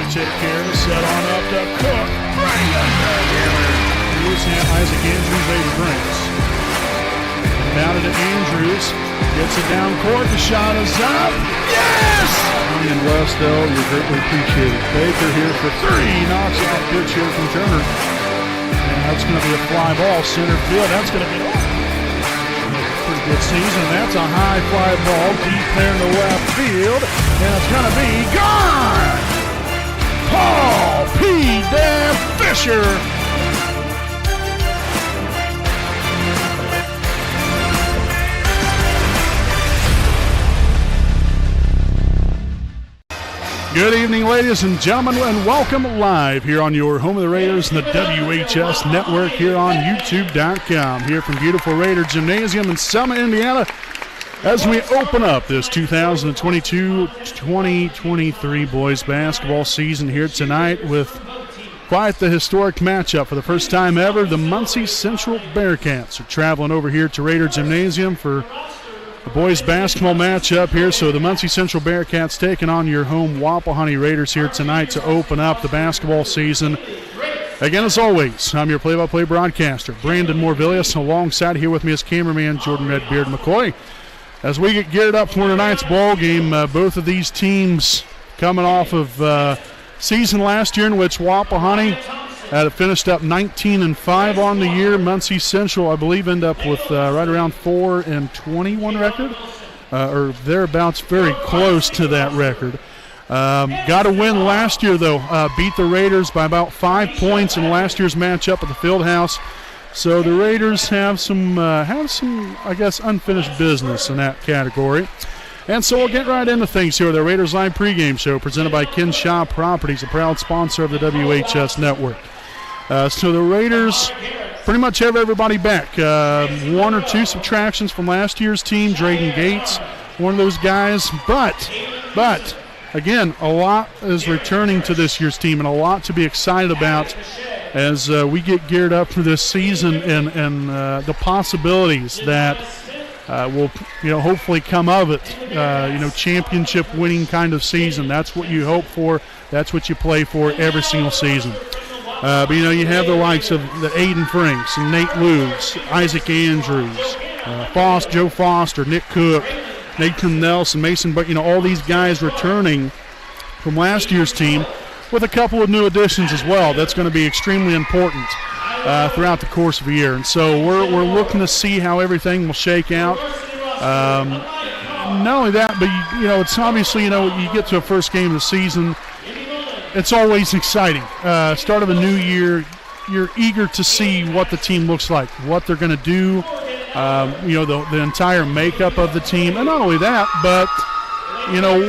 take care of, set on up to Cook. Bring it back in. Isaac Andrews, 80 brings. Down to Andrews. Gets it down court. The shot is up. Yes! And Westell, you're greatly appreciated. Baker here for three. Knocks out pitch here from Turner. And that's going to be a fly ball. Center field. That's going to be pretty good season. That's a high fly ball. Deep there in the left field. And it's going to be gone! Paul P. Dan Fisher. Good evening, ladies and gentlemen, and welcome live here on your home of the Raiders and the WHS Network here on YouTube.com. Here from beautiful Raider Gymnasium in Selma, Indiana, as we open up this 2022-2023 boys basketball season here tonight with quite the historic matchup. For the first time ever, the Muncie Central Bearcats are traveling over here to Raider Gymnasium for the boys basketball matchup here. So the Muncie Central Bearcats taking on your home Wapahani Raiders here tonight to open up the basketball season. Again, as always, I'm your play-by-play broadcaster, Brandon Morvillius. Alongside here with me is cameraman Jordan Redbeard McCoy. As we get geared up for tonight's ball game, both of these teams coming off of season last year in which Wapahani finished up 19-5 on the year. Muncie Central, I believe, ended up with right around 4-21 record, or thereabouts, very close to that record. Got a win last year, though. Beat the Raiders by about 5 points in last year's matchup at the Fieldhouse. So the Raiders have some, I guess, unfinished business in that category. And so we'll get right into things here. The Raiders Live pregame show presented by Ken Shaw Properties, a proud sponsor of the WHS Network. So the Raiders pretty much have everybody back. One or two subtractions from last year's team. Drayden Gates, one of those guys. But again, a lot is returning to this year's team and a lot to be excited about as we get geared up for this season and the possibilities that will, hopefully come of it. Championship winning kind of season. That's what you hope for. That's what you play for every single season. But you have the likes of the Aiden Franks and Nate Lewis, Isaac Andrews, Joe Foster, Nick Cook, Nathan Nelson, Mason, but all these guys returning from last year's team with a couple of new additions as well. That's going to be extremely important throughout the course of the year. And so we're looking to see how everything will shake out. Not only that, but it's obviously you get to a first game of the season. It's always exciting. Start of a new year, you're eager to see what the team looks like, what they're going to do, the entire makeup of the team. And not only that, but,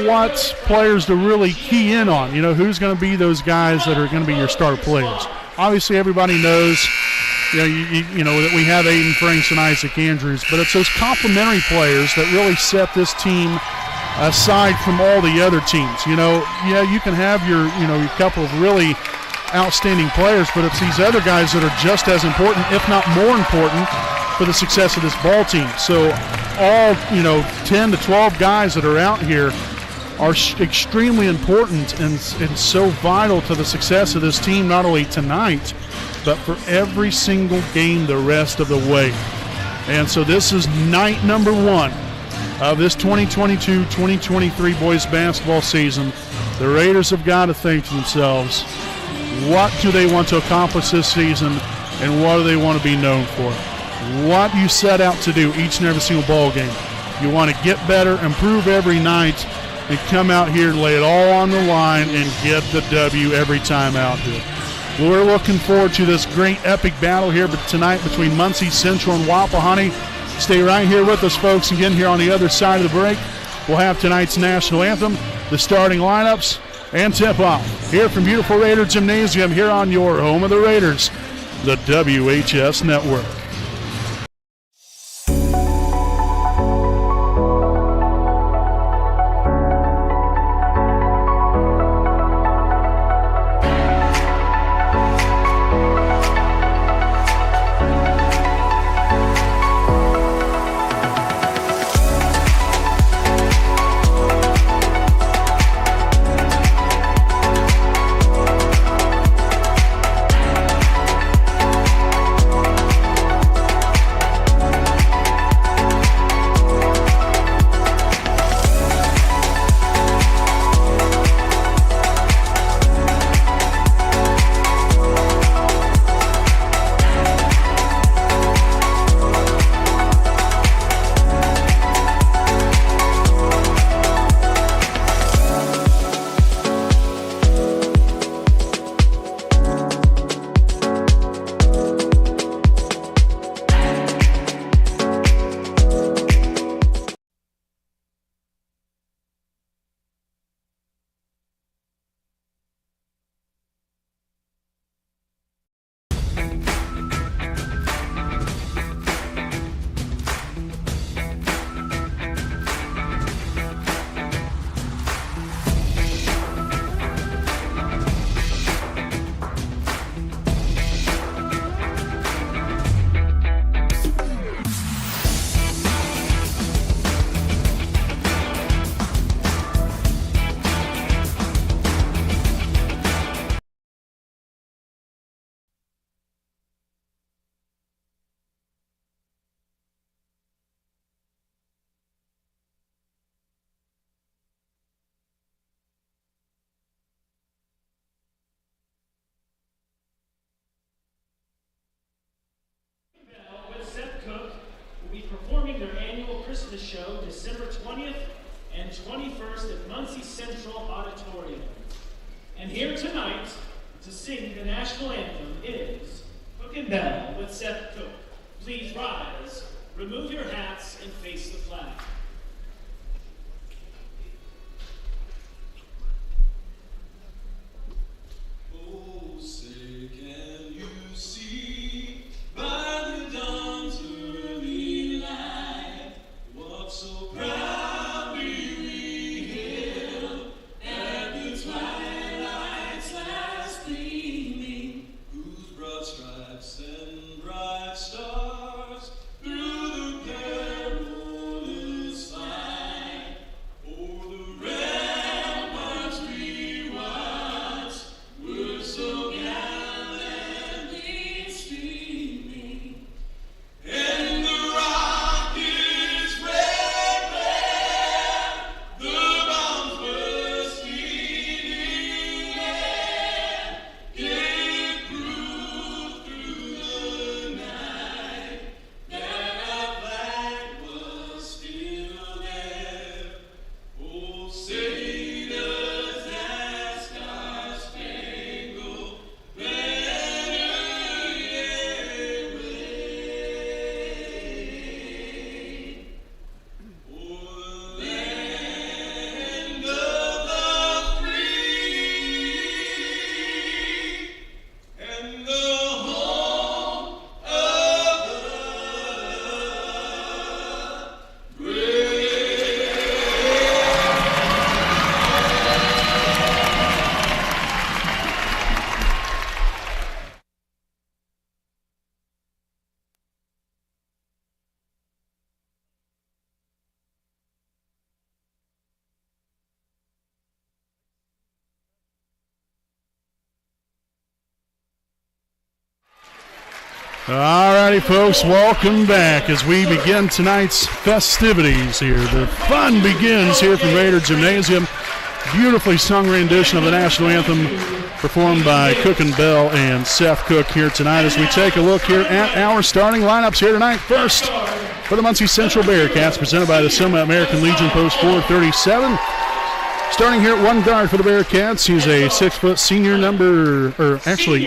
what players to really key in on. Who's going to be those guys that are going to be your star players. Obviously, everybody knows, that we have Aiden Franks and Isaac Andrews, but it's those complementary players that really set this team aside from all the other teams. You can have your couple of really outstanding players, but it's these other guys that are just as important, if not more important, for the success of this ball team. So all, 10 to 12 guys that are out here are extremely important and so vital to the success of this team, not only tonight, but for every single game the rest of the way. And so this is night number one of this 2022-2023 boys basketball season. The Raiders have got to think to themselves, what do they want to accomplish this season and what do they want to be known for? What you set out to do each and every single ball game. You want to get better, improve every night, and come out here and lay it all on the line and get the W every time out here. We're looking forward to this great epic battle here tonight between Muncie Central and Wapahani. Stay right here with us, folks. Again, here on the other side of the break, we'll have tonight's national anthem, the starting lineups, and tip-off. Here from beautiful Raider Gymnasium, here on your home of the Raiders, the WHS Network. Christmas show December 20th and 21st at Muncie Central Auditorium. And here tonight to sing the national anthem is Cook and Bell with Seth Cook. Please rise, remove your hats, and face the flag. Oh, say can you see by the dawn's early light what so proudly we hailed at the twilight's last gleaming, whose broad stripes and bright stars through the perilous fight o'er the ramparts we watched were so gallantly streaming, and the rocket's red glare, the bombs bursting in air, gave proof through the night that our flag was still there. Oh, say does that star-spangled banner yet wave o'er the land of the free and the home of the brave. All righty, folks, welcome back as we begin tonight's festivities here. The fun begins here from Raider Gymnasium. Beautifully sung rendition of the national anthem performed by Cook and Bell and Seth Cook here tonight as we take a look here at our starting lineups here tonight. First, for the Muncie Central Bearcats, presented by the Selma American Legion, post 437. Starting here at one guard for the Bearcats, he's a 6-foot senior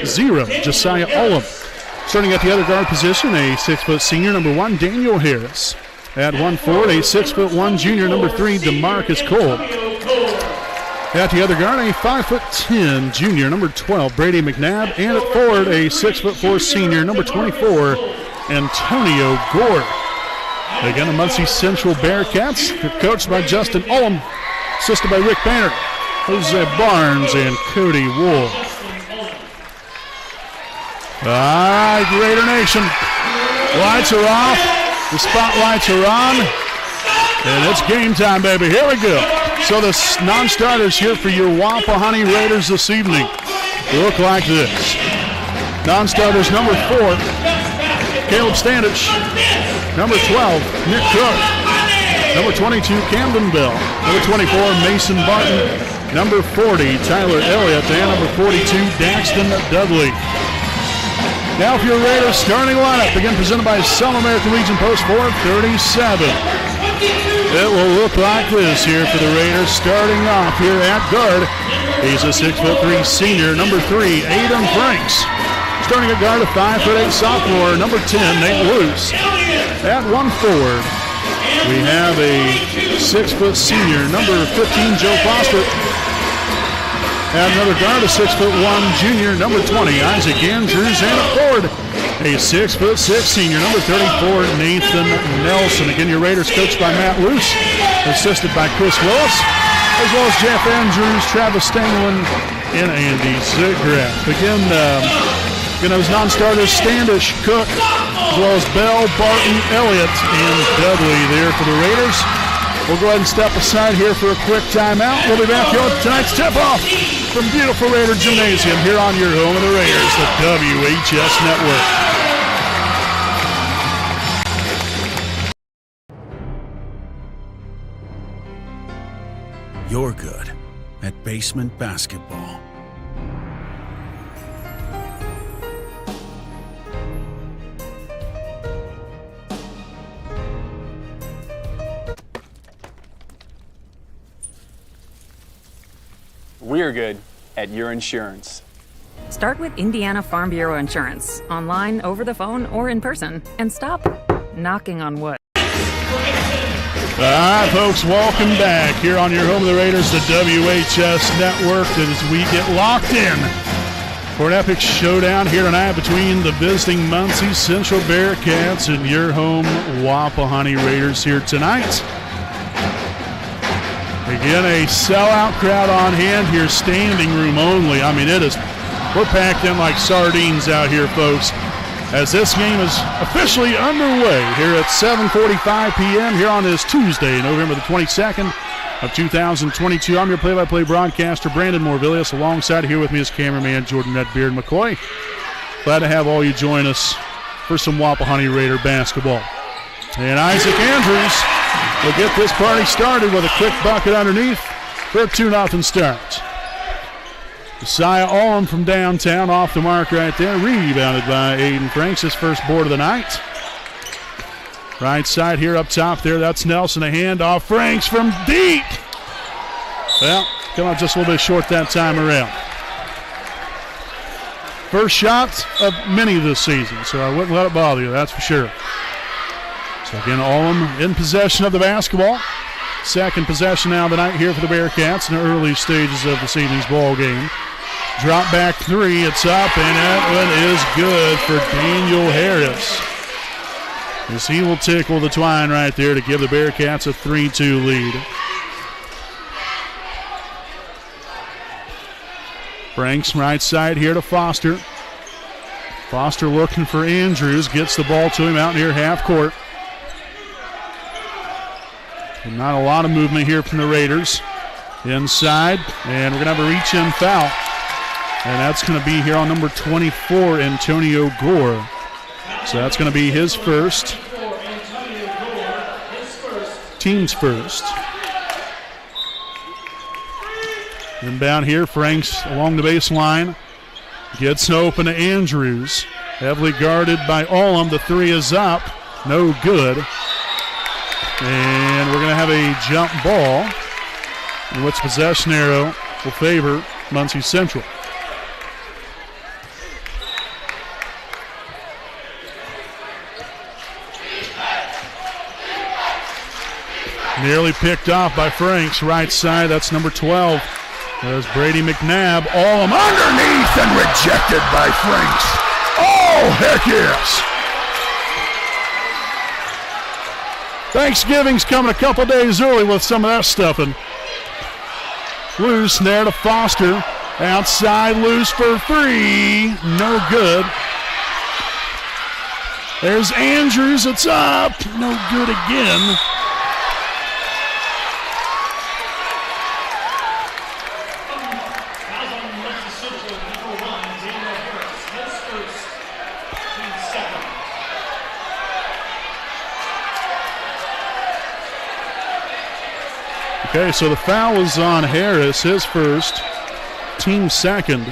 zero, Josiah Ullum. Starting at the other guard position, a 6-foot senior, number 1, Daniel Harris. At 1 forward, a 6'1" junior, number 3, DeMarcus Cole. At the other guard, a 5'10" junior, number 12, Brady McNabb. And at forward, a 6'4" senior, number 24, Antonio Gore. Again, the Muncie Central Bearcats, coached by Justin Ullum, assisted by Rick Banner, Jose Barnes, and Cody Wool. All right, Raider Nation, lights are off, the spotlights are on, and it's game time, baby. Here we go. So the non-starters here for your Wapahani Raiders this evening look like this. Non-starters, number 4, Caleb Standich. Number 12, Nick Cook. Number 22, Camden Bell. Number 24, Mason Barton. Number 40, Tyler Elliott. And number 42, Daxton Dudley. Now for your Raiders starting lineup, again presented by Selma American Legion, post 437. It will look like this here for the Raiders. Starting off here at guard, he's a 6'3" senior, number 3, Aiden Franks. Starting at guard, a 5'8" sophomore, number 10, Nate Luce. At 1 forward, we have a 6' senior, number 15, Joe Foster. At another guard, a 6'1" junior, number 20, Isaac Andrews. And a forward, a 6'6" senior, number 34, Nathan Nelson. Again, your Raiders coached by Matt Luce, assisted by Chris Willis, as well as Jeff Andrews, Travis Stanglin, and Andy Zigraff. Again, those non-starters, Standish, Cook, as well as Bell, Barton, Elliott, and Dudley there for the Raiders. We'll go ahead and step aside here for a quick timeout. We'll be back here with tonight's tip-off from beautiful Raider Gymnasium here on your home of the Raiders, the WHS Network. You're good at basement basketball. we're good at your insurance. Start with Indiana Farm Bureau Insurance, online, over the phone, or in person, and stop knocking on wood. All right, folks, welcome back here on your home of the Raiders, the WHS Network, as we get locked in for an epic showdown here tonight between the visiting Muncie Central Bearcats and your home Wapahani Raiders here tonight. Again, a sellout crowd on hand here, standing room only. I mean, we're packed in like sardines out here, folks, as this game is officially underway here at 7:45 p.m. here on this Tuesday, November the 22nd of 2022. I'm your play-by-play broadcaster, Brandon Morvillius. Alongside here with me is cameraman Jordan Redbeard McCoy. Glad to have all you join us for some Wapahani Raider basketball. And Isaac Andrews will get this party started with a quick bucket underneath for a 2-0 start. Josiah Allum from downtown off the mark right there. Rebounded by Aiden Franks, his first board of the night. Right side here up top there, that's Nelson. A handoff. Franks from deep. Well, come out just a little bit short that time around. First shot of many this season, so I wouldn't let it bother you, that's for sure. So again, Allum in possession of the basketball. Second possession now of the night here for the Bearcats in the early stages of this evening's ball game. Drop back three, it's up, and that one is good for Daniel Harris, as he will tickle the twine right there to give the Bearcats a 3-2 lead. Franks right side here to Foster. Foster looking for Andrews, gets the ball to him out near half court. And not a lot of movement here from the Raiders. Inside, and we're going to have a reach-in foul. And that's going to be here on number 24, Antonio Gore. So that's going to be his first. Team's first. Inbound here, Franks along the baseline. Gets open to Andrews. Heavily guarded by Allum. The three is up. No good. And we're going to have a jump ball, in which possession arrow will favor Muncie Central. Nearly picked off by Franks. Right side, that's number 12. There's Brady McNabb. Allum underneath and rejected by Franks. Oh, heck yes. Thanksgiving's coming a couple days early with some of that stuffing. Loose there to Foster. Outside, loose for three. No good. There's Andrews. It's up. No good again. Okay, so the foul is on Harris, his first, team second.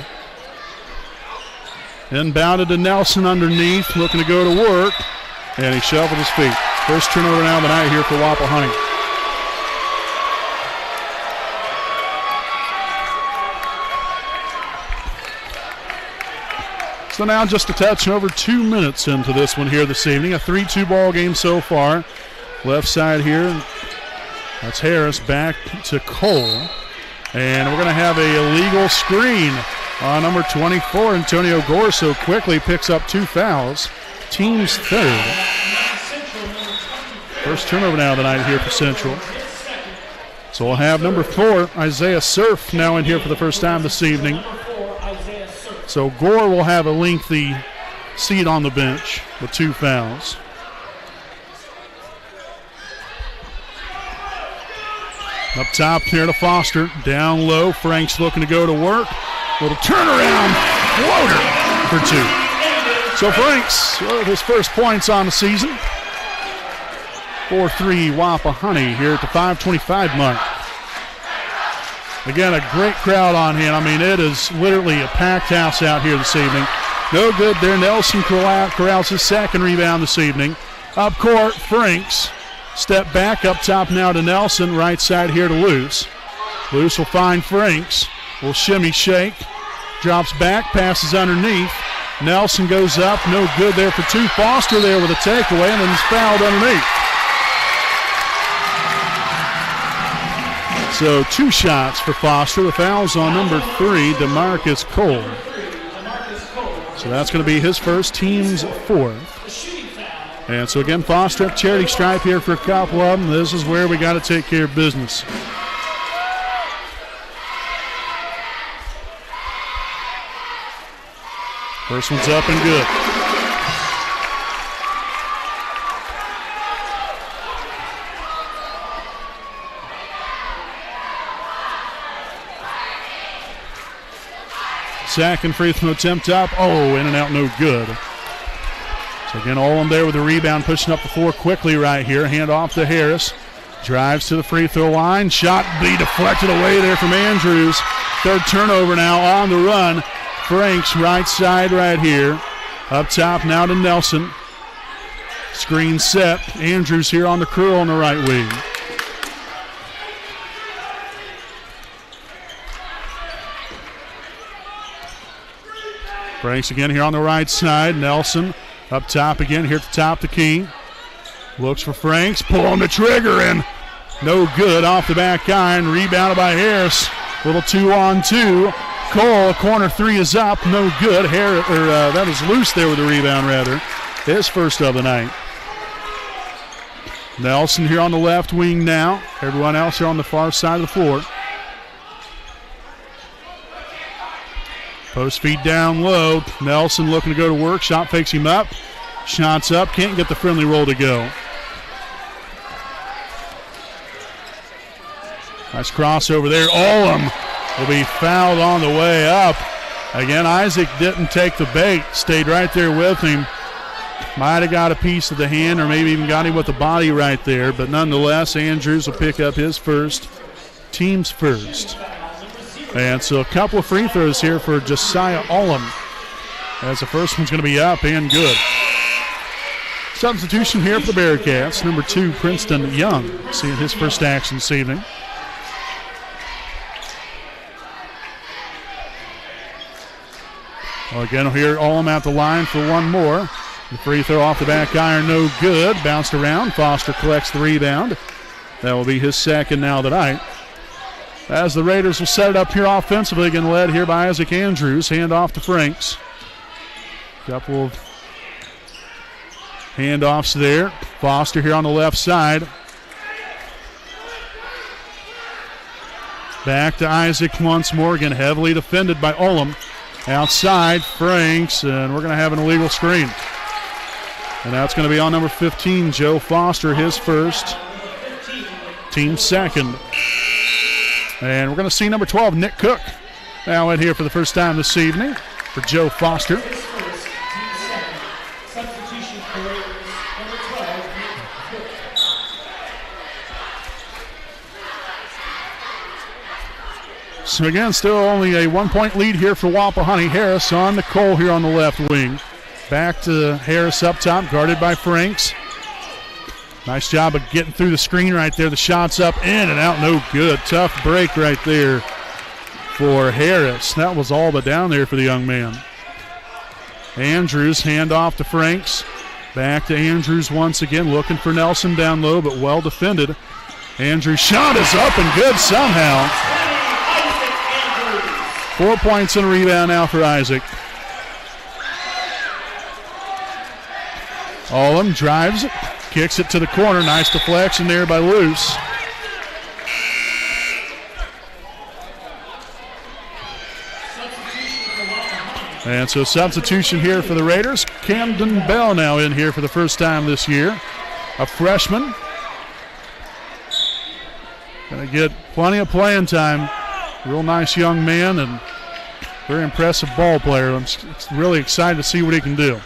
Inbounded to Nelson underneath, looking to go to work, and he shuffled his feet. First turnover now of the night here for Wapahani. So now just a touch over 2 minutes into this one here this evening. A 3-2 ball game so far. Left side here. That's Harris back to Cole. And we're going to have a illegal screen on number 24, Antonio Gore, so quickly picks up 2 fouls. Team's third. First turnover now tonight here for Central. So we'll have number 4, Isaiah Surf, now in here for the first time this evening. So Gore will have a lengthy seat on the bench with 2 fouls. Up top here to Foster. Down low. Franks looking to go to work. Little turnaround floater for 2. So Franks with his first points on the season. 4-3 Wapahani here at the 5:25 mark. Again, a great crowd on hand. I mean, it is literally a packed house out here this evening. No good there. Nelson corrals his second rebound this evening. Up court, Franks. Step back up top now to Nelson. Right side here to Luce. Luce will find Franks. will shimmy shake. Drops back, passes underneath. Nelson goes up, no good there for two. Foster there with a takeaway, and then he's fouled underneath. So 2 shots for Foster. The foul's on number 3, DeMarcus Cole. So that's going to be his first, team's 4th. And so again, Foster up charity stripe here for a couple of them. This is where we got to take care of business. First one's up and good. Second free throw attempt up. Oh, in and out, no good. So again, Olin there with the rebound, pushing up the floor quickly right here. Hand off to Harris. Drives to the free throw line. Shot be deflected away there from Andrews. Third turnover now on the run. Franks right side right here. Up top now to Nelson. Screen set. Andrews here on the curl on the right wing. Franks again here on the right side. Nelson up top again here at the top to King. Looks for Franks. Pulling the trigger and no good off the back iron. Rebounded by Harris. Little 2-on-2. Cole, a corner 3 is up. No good. That was loose there with the rebound rather. His first of the night. Nelson here on the left wing now. Everyone else here on the far side of the floor. Post feed down low. Nelson looking to go to work. Shot fakes him up. Shots up. Can't get the friendly roll to go. Nice crossover there. Olam will be fouled on the way up. Again, Isaac didn't take the bait. Stayed right there with him. Might have got a piece of the hand or maybe even got him with the body right there. But nonetheless, Andrews will pick up his first. Team's first. And so a couple of free throws here for Josiah Olam, as the first one's going to be up and good. Substitution here for the Bearcats. Number 2, Princeton Young, seeing his first action this evening. Well, again, here Olam at the line for one more. The free throw off the back iron, no good. Bounced around. Foster collects the rebound. That will be his second now tonight. As the Raiders will set it up here offensively, again led here by Isaac Andrews. Hand off to Franks. Couple of handoffs there. Foster here on the left side. Back to Isaac once more, again heavily defended by Olam. Outside, Franks, and we're going to have an illegal screen. And that's going to be on number 15, Joe Foster, his first. Team second. And we're going to see number 12, Nick Cook, now in here for the first time this evening for Joe Foster. So again, still only a 1-point lead here for Wapahani. Harris on the Cole here on the left wing. Back to Harris up top, guarded by Franks. Nice job of getting through the screen right there. The shot's up, in and out, no good. Tough break right there for Harris. That was all but down there for the young man. Andrews, hand off to Franks. Back to Andrews once again, looking for Nelson down low, but well defended. Andrews' shot is up and good somehow. 4 points and a rebound now for Isaac. Olam drives it. Kicks it to the corner. Nice deflection there by Luce. And so substitution here for the Raiders. Camden Bell now in here for the first time this year. A freshman. Going to get plenty of playing time. Real nice young man and very impressive ball player. I'm really excited to see what he can do.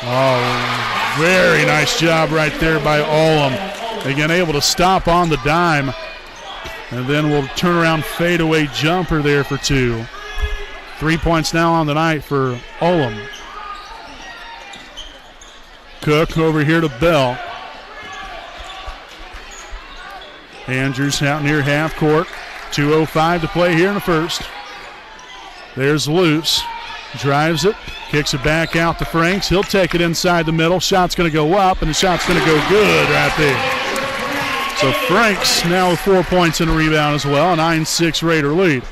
Oh, very nice job right there by Olam. Again, able to stop on the dime. And then we'll turn around fadeaway jumper there for 2. 3 points now on the night for Olam. Cook over here to Bell. Andrews out near half court. 2:05 to play here in the first. There's Luce. Drives it. Kicks it back out to Franks. He'll take it inside the middle. Shot's going to go up, and the shot's going to go good right there. So Franks now with 4 points and a rebound as well. A 9-6 Raider lead.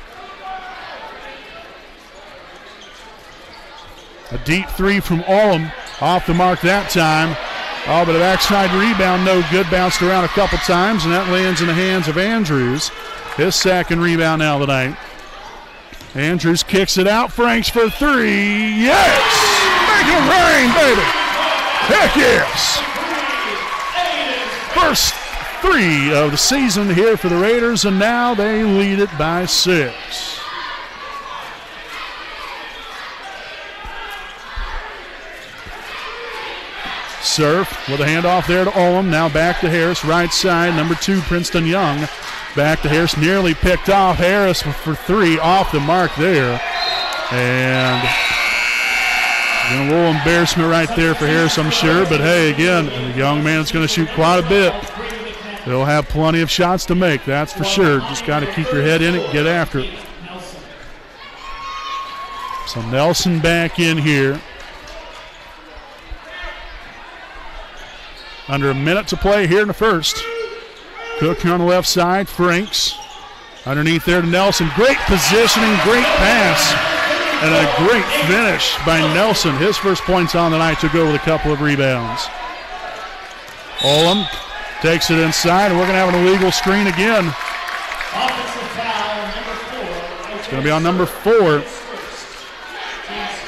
A deep three from Ullum. Off the mark that time. Oh, but a backside rebound, no good. Bounced around a couple times, and that lands in the hands of Andrews. His second rebound now tonight. Andrews kicks it out. Franks for three. Yes! Make it rain, baby! Heck yes! First three of the season here for the Raiders, and now they lead it by 6. Surf with a handoff there to Ullum. Now back to Harris, right side. Number 2, Princeton Young. Back to Harris, nearly picked off. Harris for three, off the mark there. And a little embarrassment right there for Harris, I'm sure. But hey, again, the young man's going to shoot quite a bit. He'll have plenty of shots to make, that's for sure. Just got to keep your head in it, get after it. So Nelson back in here. Under a minute to play here in the first. Cook on the left side. Franks underneath there to Nelson. Great positioning, great pass, and a great finish by Nelson. His first points on the night to go with a couple of rebounds. Ullum takes it inside, and we're going to have an illegal screen again. It's going to be on number 4.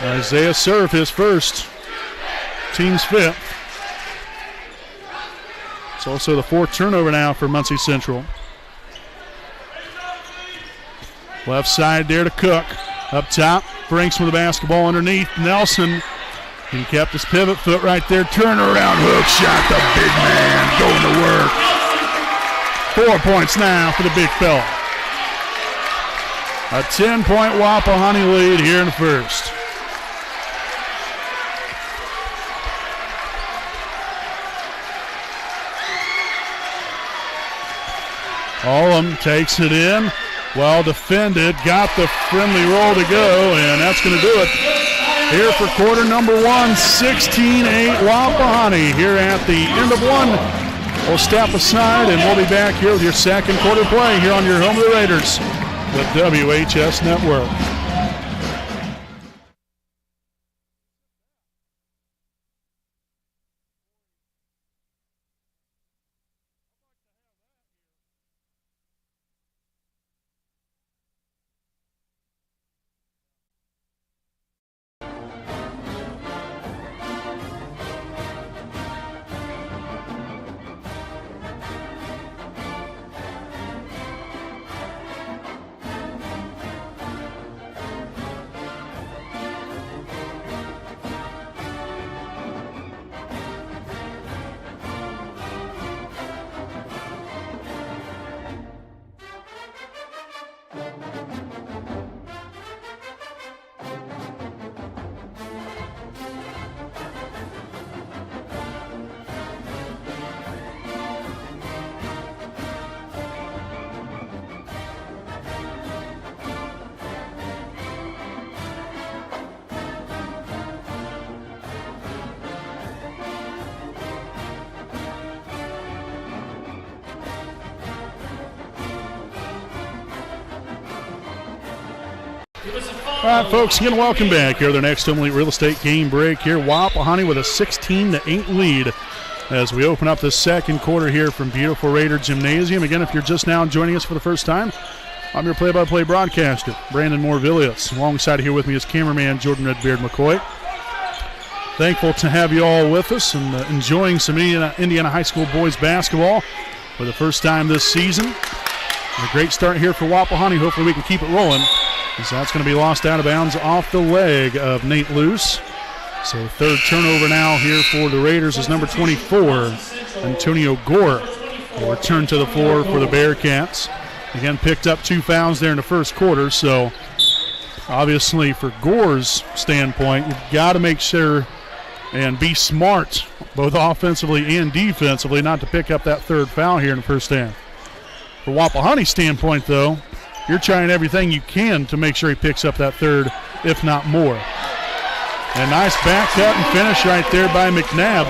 Isaiah Surf, his first. Team's 5th. It's also the 4th turnover now for Muncie Central. Left side there to Cook. Up top, Franks with the basketball underneath. Nelson, he kept his pivot foot right there. Turnaround hook shot, the big man going to work. 4 points now for the big fella. A 10-point Wapahani lead here in the first. Ullum takes it in. Well defended. Got the friendly roll to go, and that's going to do it. Here for quarter number 1, 16-8 Wapahani. Here at the end of one, we'll step aside, and we'll be back here with your second quarter play here on your home of the Raiders, the WHS Network. All right, folks, again, welcome back here. Their next Home Elite Real Estate game break here. Wapahani with a 16-8 lead as we open up the second quarter here from beautiful Raider Gymnasium. Again, if you're just now joining us for the first time, I'm your play-by-play broadcaster, Brandon Moore-Villius. Alongside here with me is cameraman Jordan Redbeard McCoy. Thankful to have you all with us and enjoying some Indiana High School boys basketball for the first time this season. A great start here for Wapahani. Hopefully we can keep it rolling. So that's going to be lost out of bounds off the leg of Nate Luce. So third turnover now here for the Raiders is number 24, Antonio Gore. Will return to the floor for the Bearcats. Again, picked up 2 fouls there in the first quarter. So obviously for Gore's standpoint, you've got to make sure and be smart, both offensively and defensively, not to pick up that third foul here in the first half. For Wapahani standpoint, though, you're trying everything you can to make sure he picks up that third, if not more. A nice back cut and finish right there by McNabb.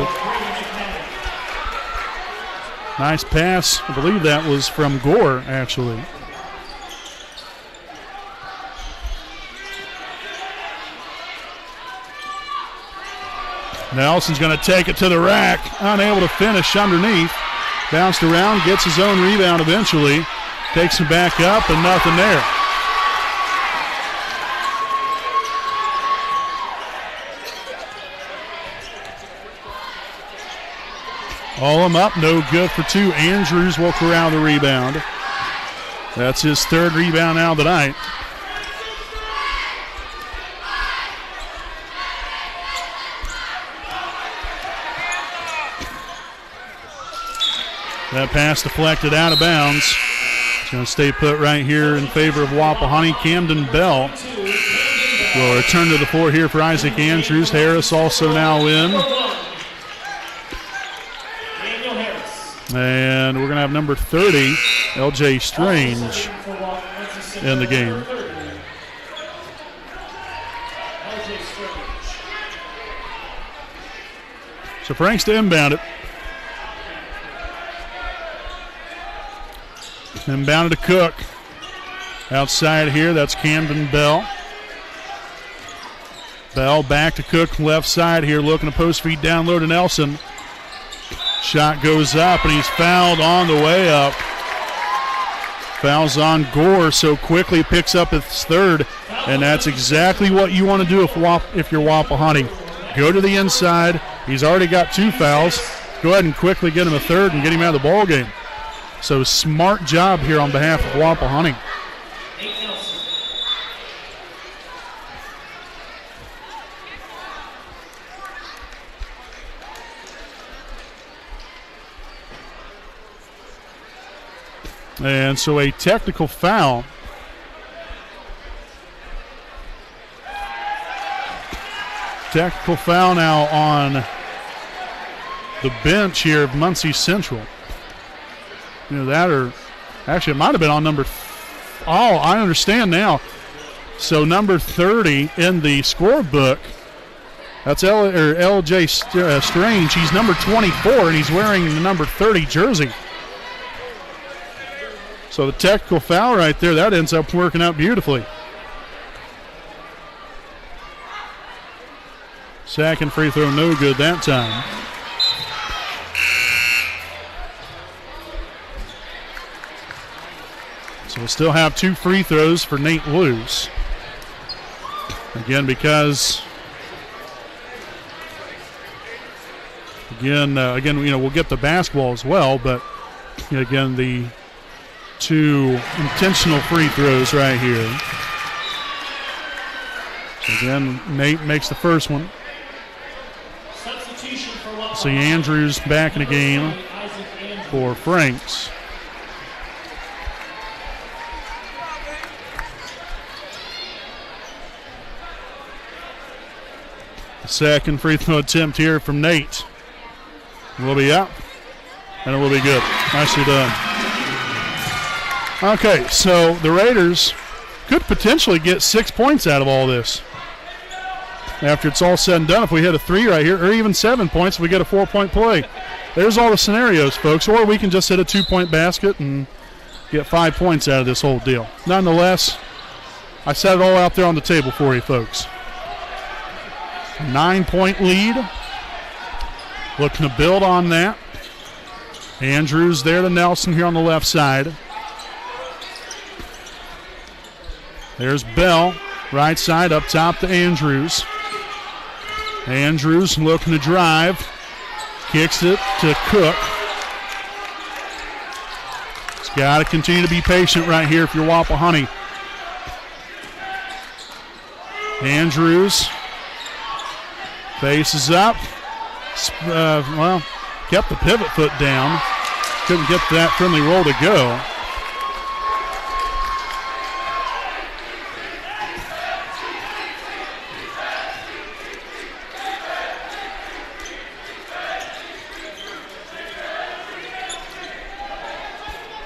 Nice pass. I believe that was from Gore, actually. Nelson's going to take it to the rack. Unable to finish underneath. Bounced around, gets his own rebound eventually. Takes him back up, and nothing there. All him up, no good for two. Andrews will corral the rebound. That's his third rebound now tonight. That pass deflected out of bounds. It's going to stay put right here in favor of Wapahani. Camden Bell will return to the floor here for Isaac Andrews. Harris also now in. And we're going to have number 30, L.J. Strange, in the game. So Franks to inbound it. Inbounded to Cook. Outside here, that's Camden Bell. Bell back to Cook, left side here, looking to post feed down low to Nelson. Shot goes up, and he's fouled on the way up. Fouls on Gore so quickly, picks up his third, and that's exactly what you want to do if you're Wapahani. Go to the inside. He's already got two fouls. Go ahead and quickly get him a third and get him out of the ball game. So smart job here on behalf of Wapahani. And so a technical foul. Technical foul now on the bench here of Muncie Central. You know that, or actually it might have been on number. Oh, I understand now. So number 30 in the scorebook. That's L.J. Strange. He's number 24, and he's wearing the number 30 jersey. So the technical foul right there, that ends up working out beautifully. Second free throw, no good that time. So we'll still have two free throws for Nate Luce. Again, because again, we'll get the basketball as well, but again, the two intentional free throws right here. So again, Nate makes the first one. See Andrews back in the game for Franks. The second free throw attempt here from Nate will be up, and it will be good. Nicely done. Okay, so the Raiders could potentially get 6 points out of all this. After it's all said and done, if we hit a three right here, or even 7 points, we get a 4-point play. There's all the scenarios, folks. Or we can just hit a 2-point basket and get 5 points out of this whole deal. Nonetheless, I set it all out there on the table for you, folks. 9-point lead. Looking to build on that. Andrews there to Nelson here on the left side. There's Bell, right side up top to Andrews. Andrews looking to drive. Kicks it to Cook. It's got to continue to be patient right here if you're Wapahani. Andrews faces up. Kept the pivot foot down. Couldn't get that friendly roll to go.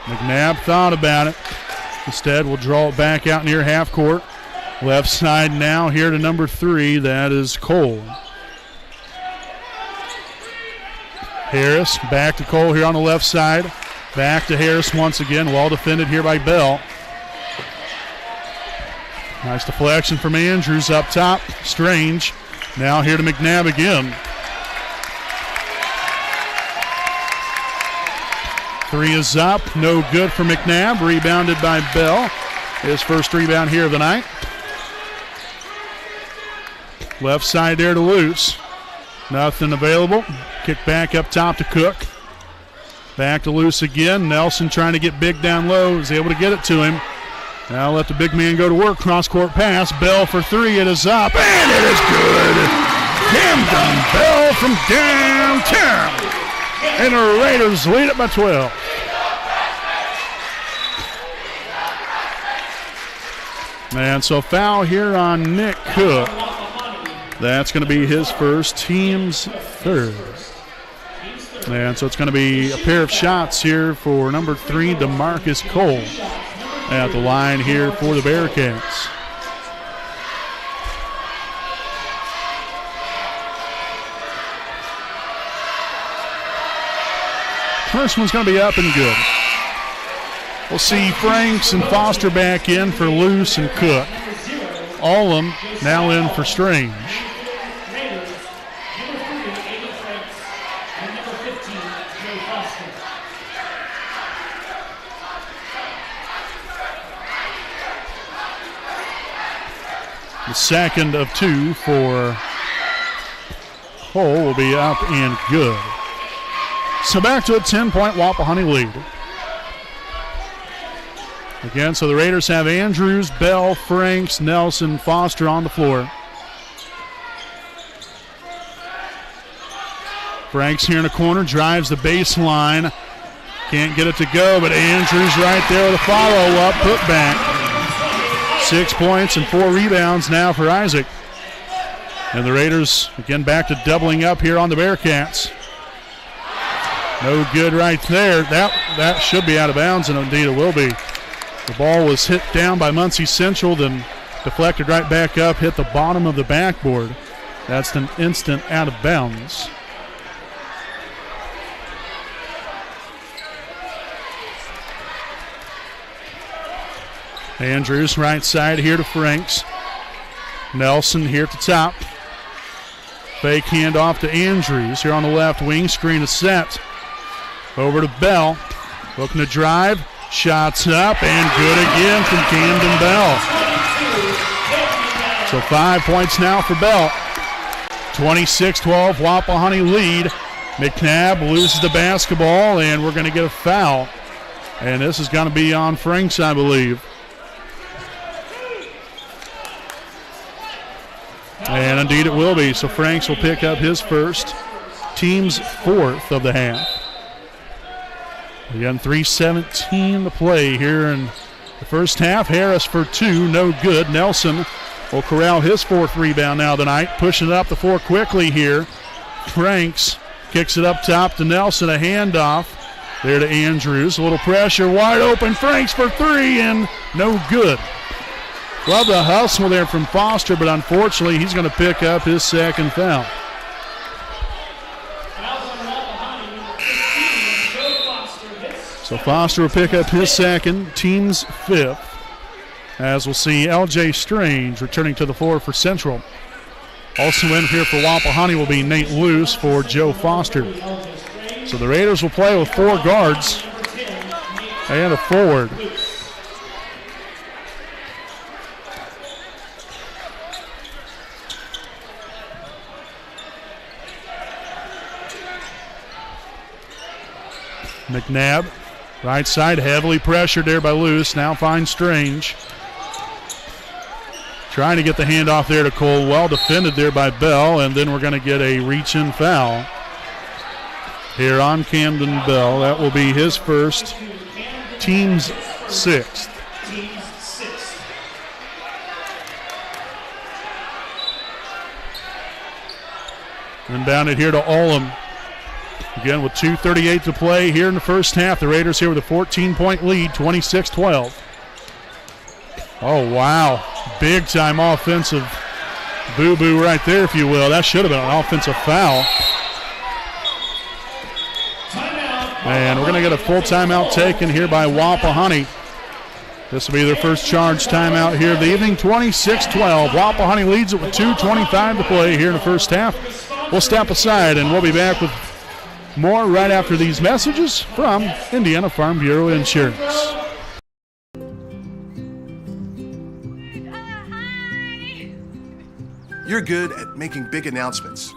McNabb thought about it. Instead, we'll draw it back out near half court. Left side now here to number 3. That is Cole. Harris back to Cole here on the left side. Back to Harris once again. Well defended here by Bell. Nice deflection from Andrews up top. Strange. Now here to McNabb again. 3 is up. No good for McNabb. Rebounded by Bell. His first rebound here of the night. Left side there to Luce. Nothing available. Kick back up top to Cook. Back to Luce again. Nelson trying to get big down low. Is able to get it to him. Now let the big man go to work. Cross-court pass. Bell for 3. It is up, and it is good. Camden Bell from downtown. And the Raiders lead it by 12. And so foul here on Nick Cook. That's going to be his first, team's third. And so it's going to be a pair of shots here for number 3, DeMarcus Cole, at the line here for the Bearcats. First one's going to be up and good. We'll see Franks and Foster back in for Luce and Cook. Allum now in for Strange. The second of 2 for Cole will be up and good. So back to a 10-point Wapahani lead. Again, so the Raiders have Andrews, Bell, Franks, Nelson, Foster on the floor. Franks here in the corner, drives the baseline. Can't get it to go, but Andrews right there with a follow-up, put back. 6 points and 4 rebounds now for Isaac. And the Raiders, again, back to doubling up here on the Bearcats. No good right there. That should be out of bounds, and indeed it will be. The ball was hit down by Muncie Central, then deflected right back up, hit the bottom of the backboard. That's an instant out of bounds. Andrews right side here to Franks. Nelson here at the top. Fake handoff to Andrews here on the left wing. Screen is set. Over to Bell. Looking to drive. Shots up and good again from Camden Bell. So 5 points now for Bell. 26-12 Wapahani lead. McNabb loses the basketball and we're going to get a foul. And this is going to be on Franks, I believe. And indeed it will be. So Franks will pick up his first, team's 4th of the half. Again, 3:17 to play here in the first half. Harris for 2, no good. Nelson will corral his 4th rebound now tonight. Pushing it up the floor quickly here. Franks kicks it up top to Nelson, a handoff. There to Andrews, a little pressure, wide open. Franks for 3 and no good. Love the hustle there from Foster, but unfortunately he's going to pick up his 2nd foul. So Foster will pick up his 2nd, team's 5th. As we'll see LJ Strange returning to the floor for Central. Also in here for Wapahani will be Nate Luce for Joe Foster. So the Raiders will play with 4 guards and a forward. McNabb, right side, heavily pressured there by Luce. Now finds Strange. Trying to get the handoff there to Cole. Well defended there by Bell, and then we're going to get a reach-in foul here on Camden Bell. That will be his first, team's 6th. Inbounded here to Allum. Again, with 2:38 to play here in the first half, the Raiders here with a 14-point lead, 26-12. Oh, wow. Big-time offensive boo-boo right there, if you will. That should have been an offensive foul. And we're going to get a full timeout taken here by Wapahani. This will be their first charge timeout here of the evening, 26-12. Wapahani leads it with 2:25 to play here in the first half. We'll step aside, and we'll be back with more right after these messages from Indiana Farm Bureau Insurance. You're good at making big announcements.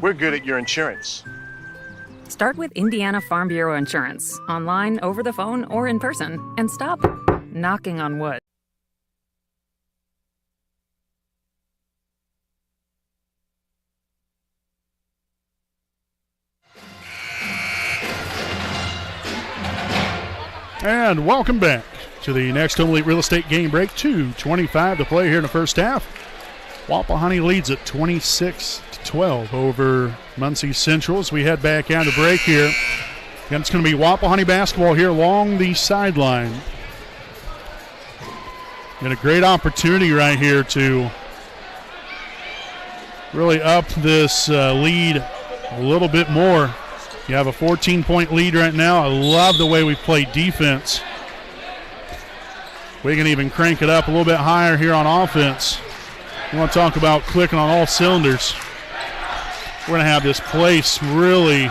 We're good at your insurance. Start with Indiana Farm Bureau Insurance, online, over the phone, or in person, and stop knocking on wood. And welcome back to the next Home Elite Real Estate Game Break. 2:25 to play here in the first half. Wapahani leads at 26-12 over Muncie Central as we head back out of break here. Again, it's going to be Wapahani basketball here along the sideline. And a great opportunity right here to really up this lead a little bit more. You have a 14-point lead right now. I love the way we play defense. We can even crank it up a little bit higher here on offense. We want to talk about clicking on all cylinders. We're going to have this place really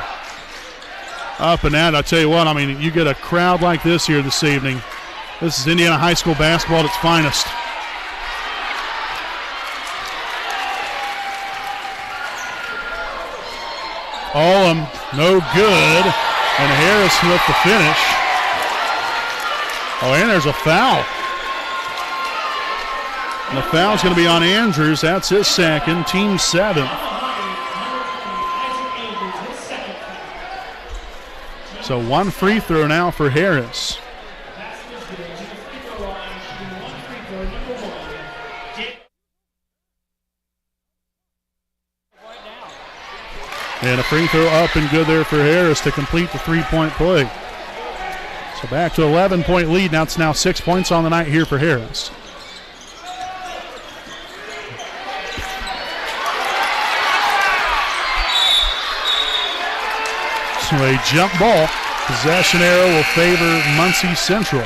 up and at. I tell you what, I mean, you get a crowd like this here this evening. This is Indiana high school basketball at its finest. Olam, no good. And Harris with the finish. Oh, and there's a foul. And the foul's going to be on Andrews. That's his second, team seventh. So one free throw now for Harris. And a free throw up and good there for Harris to complete the three-point play. So back to 11-point lead. Now it's 6 points on the night here for Harris. So a jump ball. Possession arrow will favor Muncie Central.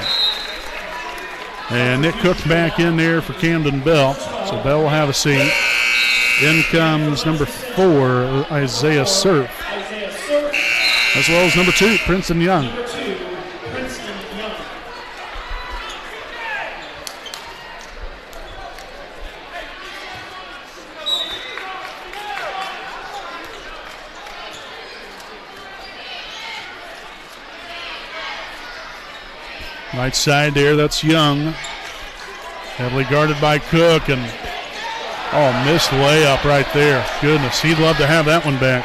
And Nick Cook back in there for Camden Bell. So Bell will have a seat. In comes number 4, Isaiah Surf. As well as number 2, Princeton Young. Right side there, that's Young. Heavily guarded by Cook, and missed layup right there. Goodness, he'd love to have that one back.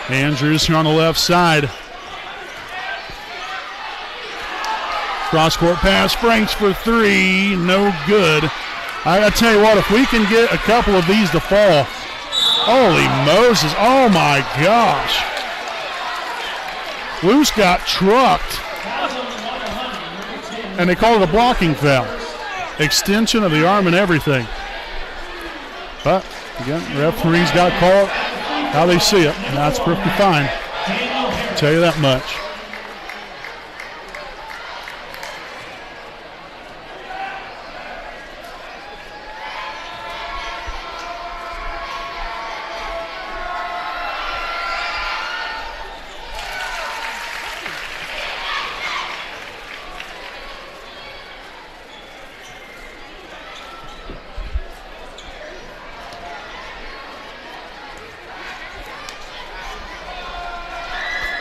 Andrews here on the left side. Cross-court pass, Franks for 3, no good. I tell you what, if we can get a couple of these to fall, holy Moses, oh my gosh. Luce got trucked. And they called it a blocking foul. Extension of the arm and everything. But, again, referees got to call it how they see it. And that's perfectly fine. I'll tell you that much.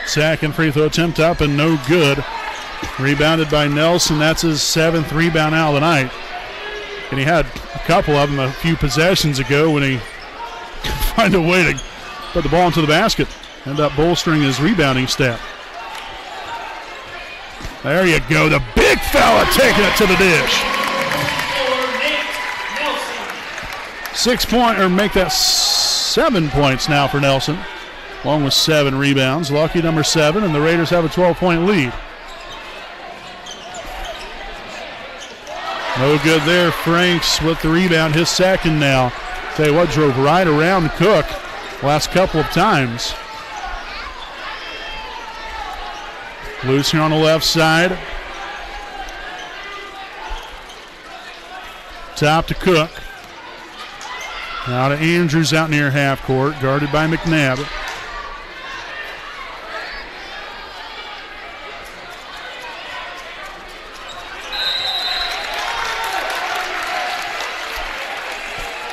Second free throw attempt up and no good. Rebounded by Nelson. That's his 7th rebound out of the night. And he had a couple of them a few possessions ago when he could find a way to put the ball into the basket. End up bolstering his rebounding stat. There you go. The big fella taking it to the dish. 6 point, or make that 7 points now for Nelson, along with 7 rebounds. Lucky number 7, and the Raiders have a 12-point lead. No good there. Franks with the rebound, his second now. Tell you what, drove right around Cook last couple of times. Loose here on the left side. Top to Cook. Now to Andrews out near half court, guarded by McNabb.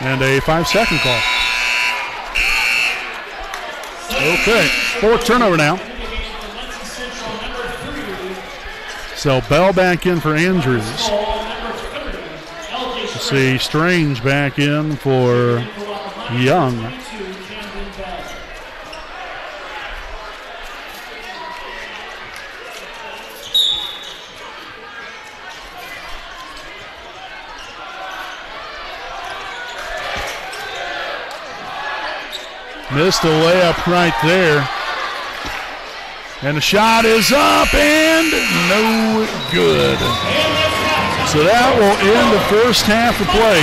And a 5-second call. Okay, 4th turnover now. So Bell back in for Andrews. Let's see, Strange back in for Young. Missed the layup right there. And the shot is up and no good. So that will end the first half of play.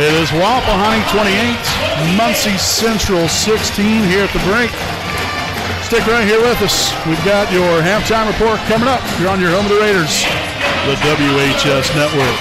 It is Wapahani 28, Muncie Central 16 here at the break. Stick right here with us. We've got your halftime report coming up. You're on your home of the Raiders, the WHS Network.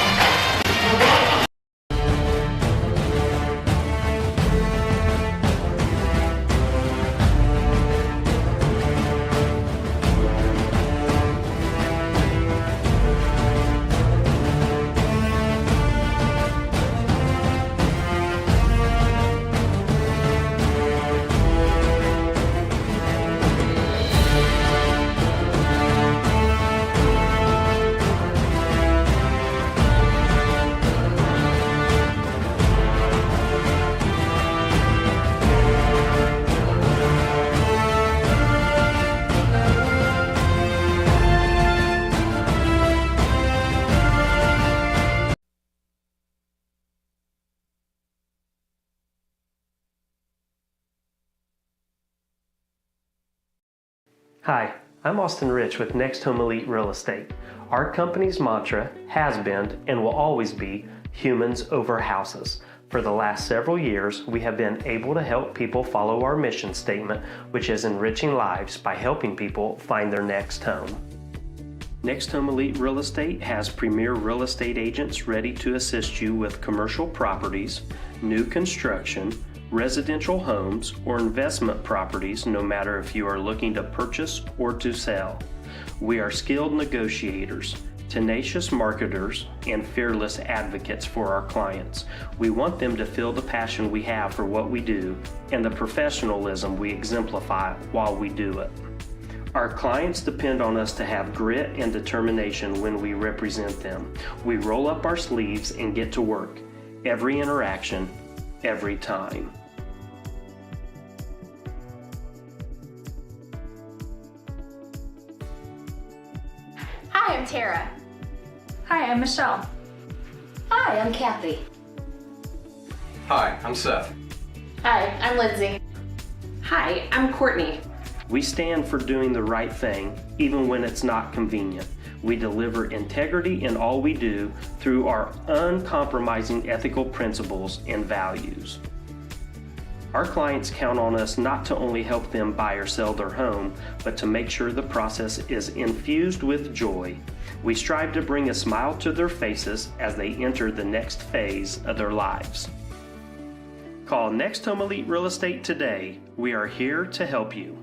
Hi, I'm Austin Rich with Next Home Elite Real Estate. Our company's mantra has been and will always be humans over houses. For the last several years, we have been able to help people follow our mission statement, which is enriching lives by helping people find their next home. Next Home Elite Real Estate has premier real estate agents ready to assist you with commercial properties, new construction, residential homes, or investment properties, no matter if you are looking to purchase or to sell. We are skilled negotiators, tenacious marketers, and fearless advocates for our clients. We want them to feel the passion we have for what we do and the professionalism we exemplify while we do it. Our clients depend on us to have grit and determination when we represent them. We roll up our sleeves and get to work. Every interaction, every time. Hi, I'm Tara. Hi, I'm Michelle. Hi, I'm Kathy. Hi, I'm Seth. Hi, I'm Lindsay. Hi, I'm Courtney. We stand for doing the right thing, even when it's not convenient. We deliver integrity in all we do through our uncompromising ethical principles and values. Our clients count on us not to only help them buy or sell their home, but to make sure the process is infused with joy. We strive to bring a smile to their faces as they enter the next phase of their lives. Call Next Home Elite Real Estate today. We are here to help you.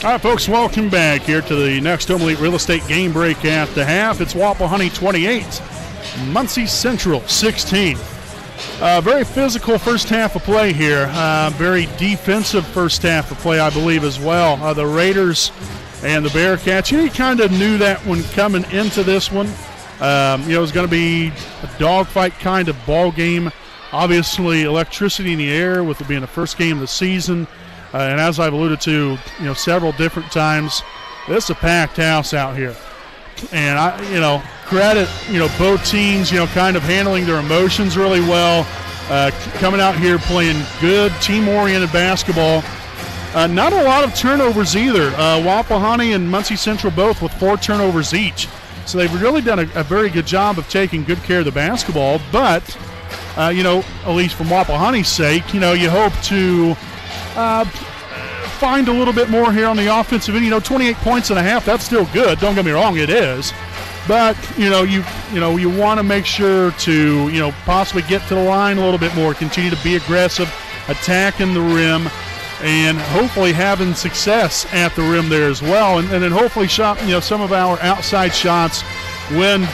All right, folks, welcome back here to the Next Home Elite Real Estate game break at the half. It's Wapahani 28, Muncie Central 16. Very physical first half of play here. Very defensive first half of play, I believe, as well. The Raiders and the Bearcats, you kind of knew that when coming into this one. It was going to be a dogfight kind of ball game. Obviously, electricity in the air with it being the first game of the season. And as I've alluded to, several different times, this is a packed house out here. And credit, both teams, kind of handling their emotions really well. Coming out here playing good team-oriented basketball. Not a lot of turnovers either. Wapahani and Muncie Central both with 4 turnovers each. So they've really done a very good job of taking good care of the basketball. But, at least from Wapahani's sake, you hope to find a little bit more here on the offensive end. 28 points and a half, that's still good. Don't get me wrong, it is. But, you want to make sure to, possibly get to the line a little bit more, continue to be aggressive, attacking the rim, and hopefully having success at the rim there as well. And then hopefully shot, some of our outside shots when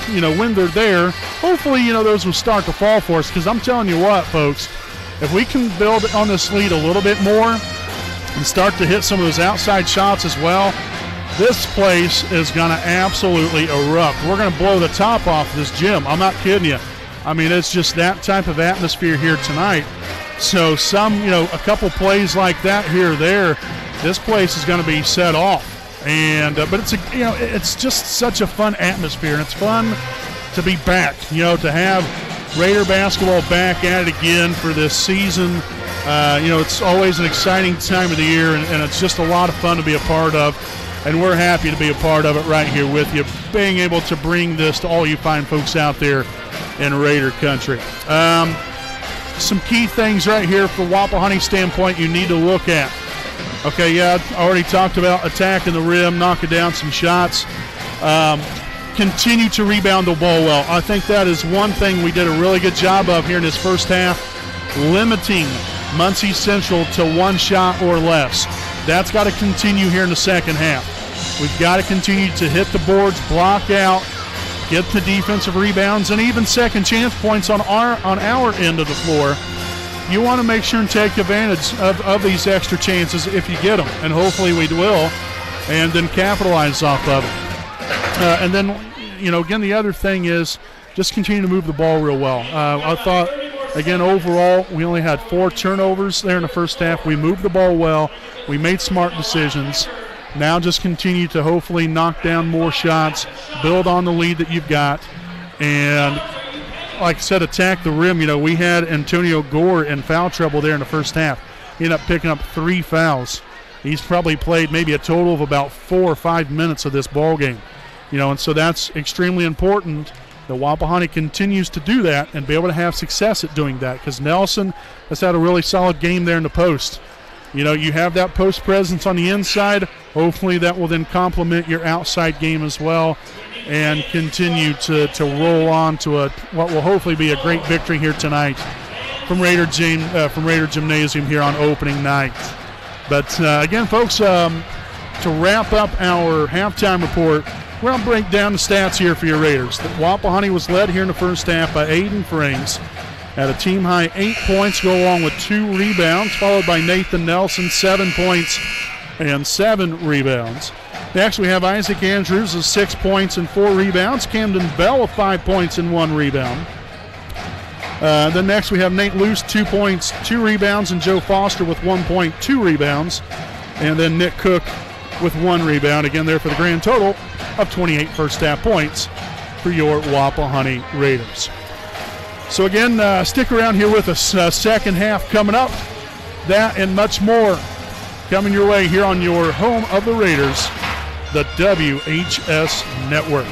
they're there. Hopefully, those will start to fall for us, because I'm telling you what, folks, if we can build on this lead a little bit more and start to hit some of those outside shots as well, this place is going to absolutely erupt. We're going to blow the top off this gym. I'm not kidding you. I mean, it's just that type of atmosphere here tonight. So a couple plays like that here or there, this place is going to be set off. And but it's just such a fun atmosphere, and it's fun to be back. To have Raider basketball back at it again for this season. It's always an exciting time of the year, and it's just a lot of fun to be a part of. And we're happy to be a part of it right here with you, being able to bring this to all you fine folks out there in Raider country. Some key things right here for Wapahani standpoint you need to look at. Okay, I already talked about attacking the rim, knocking down some shots. Continue to rebound the ball well. I think that is one thing we did a really good job of here in this first half, limiting Muncie Central to 1 shot or less. That's got to continue here in the second half. We've got to continue to hit the boards, block out, get the defensive rebounds, and even second chance points on our end of the floor. You want to make sure and take advantage of these extra chances if you get them, and hopefully we will, and then capitalize off of it. And then, again, the other thing is just continue to move the ball real well. I thought, again, overall, we only had 4 turnovers there in the first half. We moved the ball well. We made smart decisions. Now just continue to hopefully knock down more shots, build on the lead that you've got, and like I said, attack the rim. We had Antonio Gore in foul trouble there in the first half. He ended up picking up 3 fouls. He's probably played maybe a total of about 4 or 5 minutes of this ball game. And so that's extremely important that Wapahani continues to do that and be able to have success at doing that, because Nelson has had a really solid game there in the post. You have that post presence on the inside. Hopefully that will then complement your outside game as well and continue to roll on to what will hopefully be a great victory here tonight from Raider Gymnasium here on opening night. But again, folks, to wrap up our halftime report, we're going to break down the stats here for your Raiders. That Wapahani was led here in the first half by Aiden Frings at a team-high 8 points, go along with 2 rebounds, followed by Nathan Nelson, 7 points and 7 rebounds. Next, we have Isaac Andrews with 6 points and 4 rebounds. Camden Bell with 5 points and 1 rebound. Then next, we have Nate Luce, 2 points, 2 rebounds, and Joe Foster with 1 point, 2 rebounds. And then Nick Cook with 1 rebound, again there for the grand total of 28 first half points for your Wapahani Raiders. So again, stick around here with us. Second half coming up. That and much more coming your way here on your home of the Raiders, the WHS Network.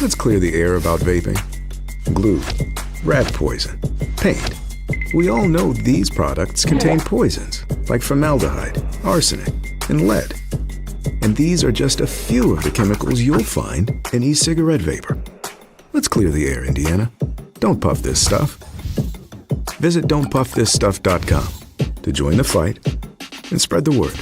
Let's clear the air about vaping. Glue, rat poison, paint. We all know these products contain poisons like formaldehyde, arsenic, and lead. And these are just a few of the chemicals you'll find in e-cigarette vapor. Let's clear the air, Indiana. Don't puff this stuff. Visit don'tpuffthisstuff.com to join the fight and spread the word.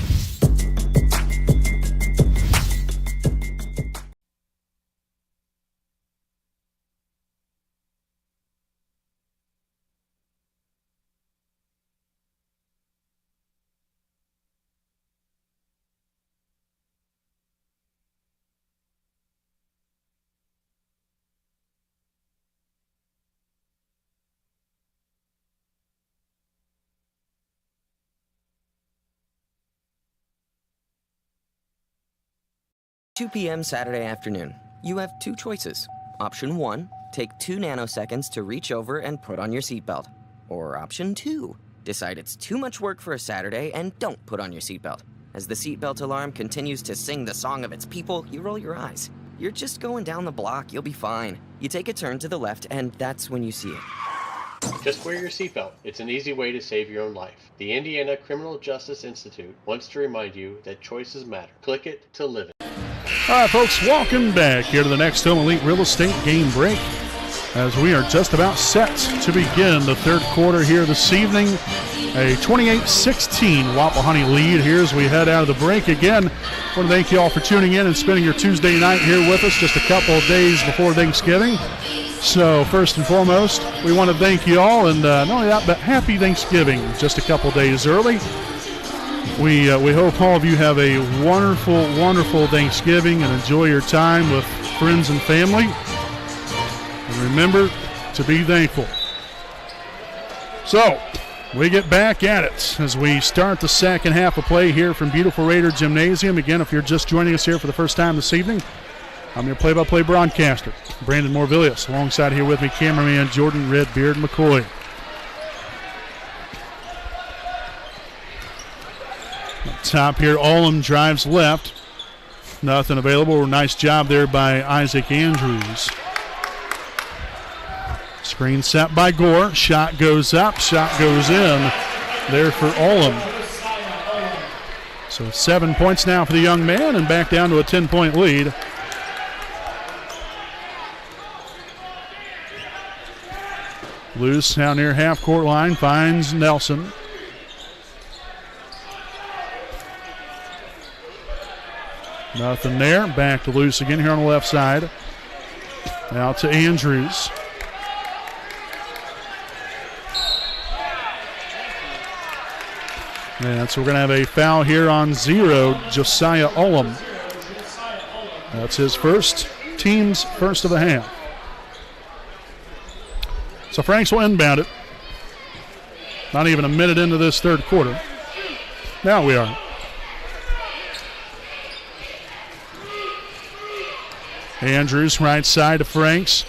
p.m. Saturday afternoon. You have two choices. Option 1, take 2 nanoseconds to reach over and put on your seatbelt. Or option 2, decide it's too much work for a Saturday and don't put on your seatbelt. As the seatbelt alarm continues to sing the song of its people, you roll your eyes. You're just going down the block, you'll be fine. You take a turn to the left and that's when you see it. Just wear your seatbelt. It's an easy way to save your own life. The Indiana Criminal Justice Institute wants to remind you that choices matter. Click it to live it. All right, folks, welcome back here to the Next Home Elite Real Estate Game Break as we are just about set to begin the third quarter here this evening. A 28-16 Wapahani lead here as we head out of the break. Again, I want to thank you all for tuning in and spending your Tuesday night here with us just a couple of days before Thanksgiving. So first and foremost, we want to thank you all, and not only that, but happy Thanksgiving just a couple days early. We hope all of you have a wonderful, wonderful Thanksgiving and enjoy your time with friends and family. And remember to be thankful. So, we get back at it as we start the second half of play here from beautiful Raider Gymnasium. Again, if you're just joining us here for the first time this evening, I'm your play-by-play broadcaster, Brandon Morvillius. Alongside here with me, cameraman Jordan Redbeard McCoy. Up top here, Olam drives left. Nothing available. Nice job there by Isaac Andrews. Screen set by Gore. Shot goes up. Shot goes in. There for Olam. So 7 points now for the young man and back down to a 10-point lead. Loose down near half-court line. Finds Nelson. Nothing there. Back to Loose again here on the left side. Out to Andrews. And so we're going to have a foul here on 0, Josiah Olam. That's his first, team's first of the half. So Franks will inbound it. Not even a minute into this third quarter. Now we are. Andrews, right side to Franks.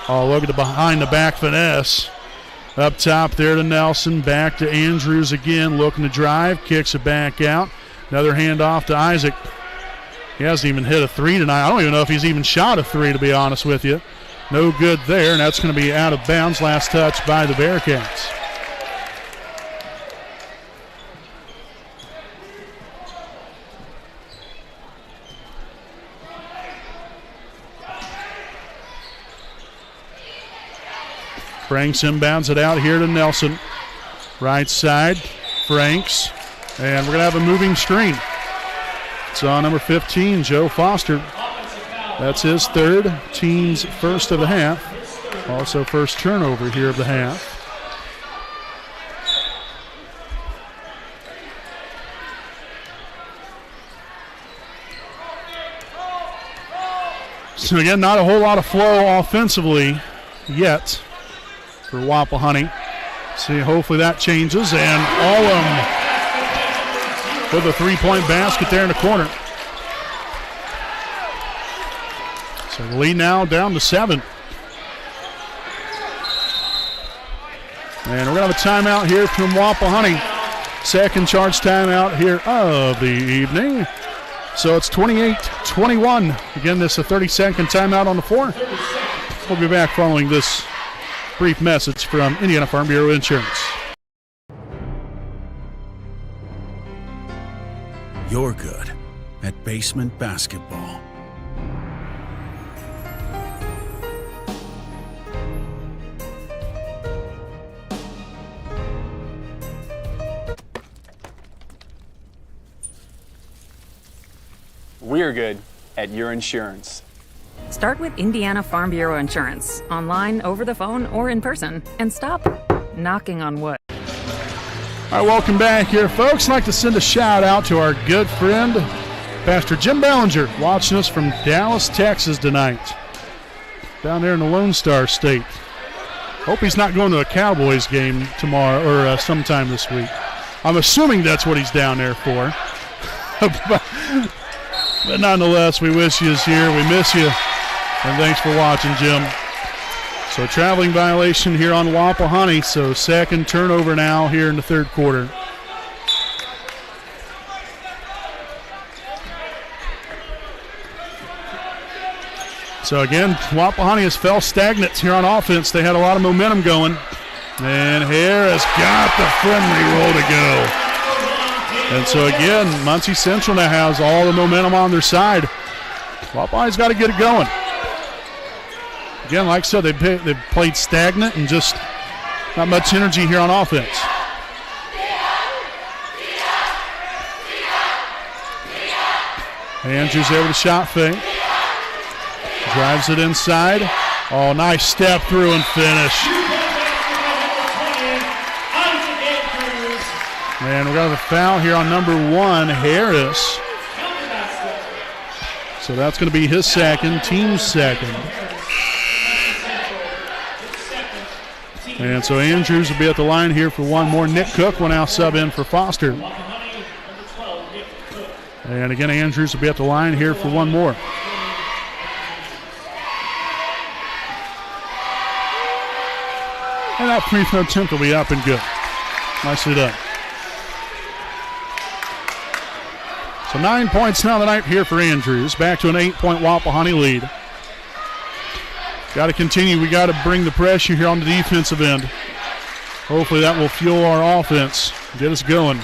Oh, look at the behind the back finesse. Up top there to Nelson. Back to Andrews again. Looking to drive. Kicks it back out. Another handoff to Isaac. He hasn't even hit a three tonight. I don't even know if he's even shot a three, to be honest with you. No good there, and that's going to be out of bounds. Last touch by the Bearcats. Franks inbounds it out here to Nelson. Right side, Franks. And we're going to have a moving screen. It's on number 15, Joe Foster. That's his third, team's first of the half. Also first turnover here of the half. So again, not a whole lot of flow offensively yet for Wapahani. See, hopefully that changes. And Olam with a three-point basket there in the corner. So the lead now down to 7. And we're going to have a timeout here from Wapahani. Second charge timeout here of the evening. So it's 28-21. Again, this is a 30-second timeout on the floor. We'll be back following this brief message from Indiana Farm Bureau Insurance. You're good at basement basketball. We're good at your insurance. Start with Indiana Farm Bureau Insurance, online, over the phone, or in person, and stop knocking on wood. All right, welcome back here, folks. I'd like to send a shout out to our good friend, Pastor Jim Ballinger, watching us from Dallas, Texas tonight, down there in the Lone Star State. Hope he's not going to a Cowboys game tomorrow or sometime this week. I'm assuming that's what he's down there for. But nonetheless, we wish you was here. We miss you. And thanks for watching, Jim. So traveling violation here on Wapahani. So second turnover now here in the third quarter. So again, Wapahani has fell stagnant here on offense. They had a lot of momentum going. And Harris got the friendly roll to go. And so again, Muncie Central now has all the momentum on their side. Wapahani's got to get it going. Again, like I said, they've played stagnant and just not much energy here on offense. Andrews there with a shot fake. Drives it inside. Oh, nice step through and finish. And we're going to have a foul here on number 1, Harris. So that's going to be his second, team's second. And so Andrews will be at the line here for one more. Nick Cook will now sub in for Foster. And again, Andrews will be at the line here for one more. And that free throw attempt will be up and good. Nicely done. So 9 points now tonight here for Andrews. Back to an 8-point Wapahani lead. Got to continue. We got to bring the pressure here on the defensive end. Hopefully that will fuel our offense, get us going.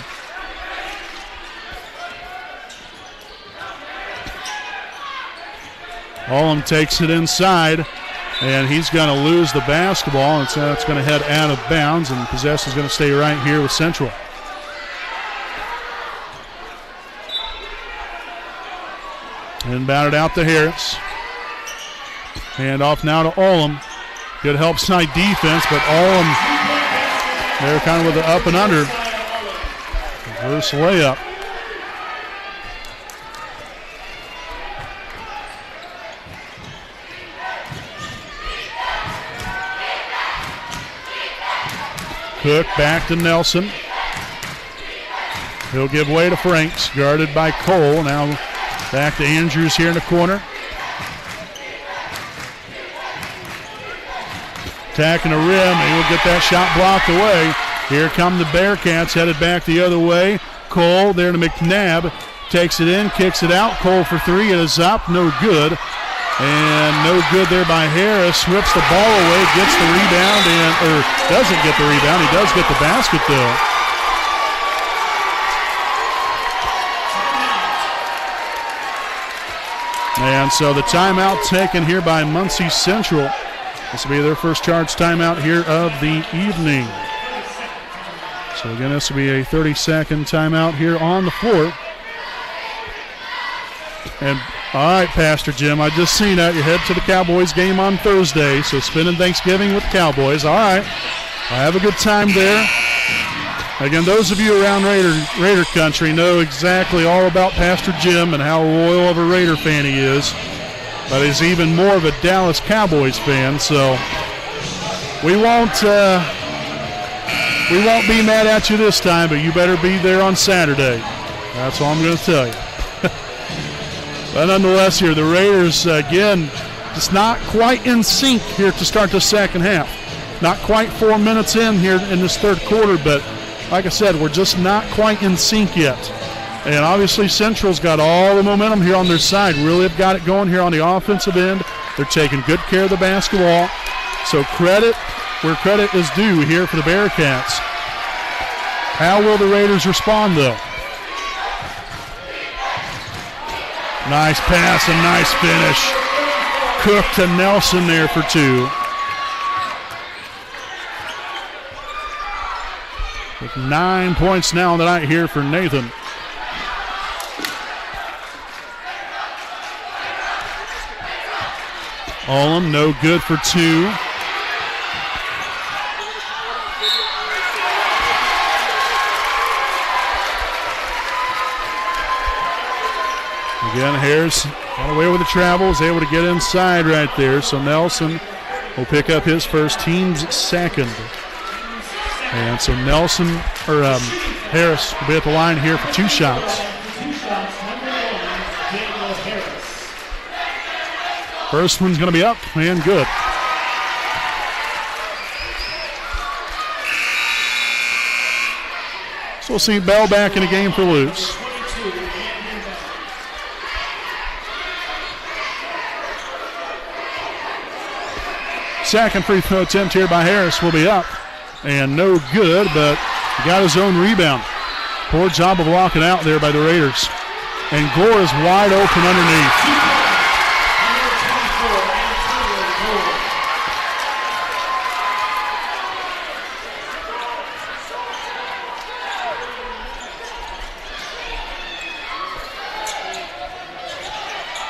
Olam takes it inside, and he's going to lose the basketball, and so it's going to head out of bounds, and possession is going to stay right here with Central. Inbounded out to Harris. Hand off now to Olam. Good help side defense, but Olam, they're kind of with the up and under. Reverse layup. Cook back to Nelson. He'll give way to Franks, guarded by Cole. Now back to Andrews here in the corner. Attacking the rim, and he'll get that shot blocked away. Here come the Bearcats, headed back the other way. Cole there to McNabb. Takes it in, kicks it out. Cole for three, it is up, no good. And no good there by Harris. Whips the ball away, gets the rebound, or doesn't get the rebound. He does get the basket though. And so the timeout taken here by Muncie Central. This will be their first charge timeout here of the evening. So again, this will be a 30-second timeout here on the floor. And all right, Pastor Jim, I just seen that. You head to the Cowboys game on Thursday, so spending Thanksgiving with the Cowboys. All right, I have a good time there. Again, those of you around Raider country know exactly all about Pastor Jim and how loyal of a Raider fan he is. But he's even more of a Dallas Cowboys fan, so we won't be mad at you this time, but you better be there on Saturday. That's all I'm going to tell you. But nonetheless here, the Raiders, again, just not quite in sync here to start the second half. Not quite 4 minutes in here in this third quarter, but like I said, we're just not quite in sync yet. And obviously Central's got all the momentum here on their side. Really have got it going here on the offensive end. They're taking good care of the basketball. So credit where credit is due here for the Bearcats. How will the Raiders respond, though? Nice pass and nice finish. Cook to Nelson there for 2. With 9 points now on the night here for Nathan. Olam, no good for 2. Again, Harris got away with the travel, was able to get inside right there. So Nelson will pick up his first, team's second. And so Harris will be at the line here for 2 shots. First one's going to be up and good. So we'll see Bell back in the game for Lutz. Second free throw attempt here by Harris will be up. And no good, but he got his own rebound. Poor job of blocking out there by the Raiders. And Gore is wide open underneath.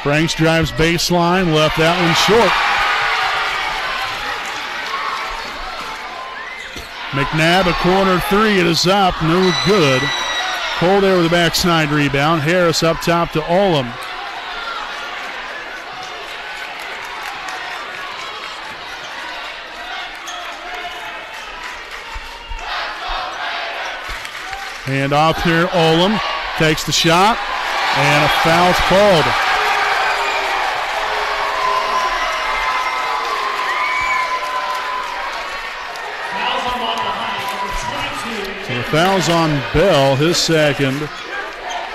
Franks drives baseline, left that one short. McNabb, a corner 3, it is up, no good. Cole there with the backside rebound. Harris up top to Olam. Hand off here, Olam takes the shot, and a foul's called. Fouls on Bell, his second,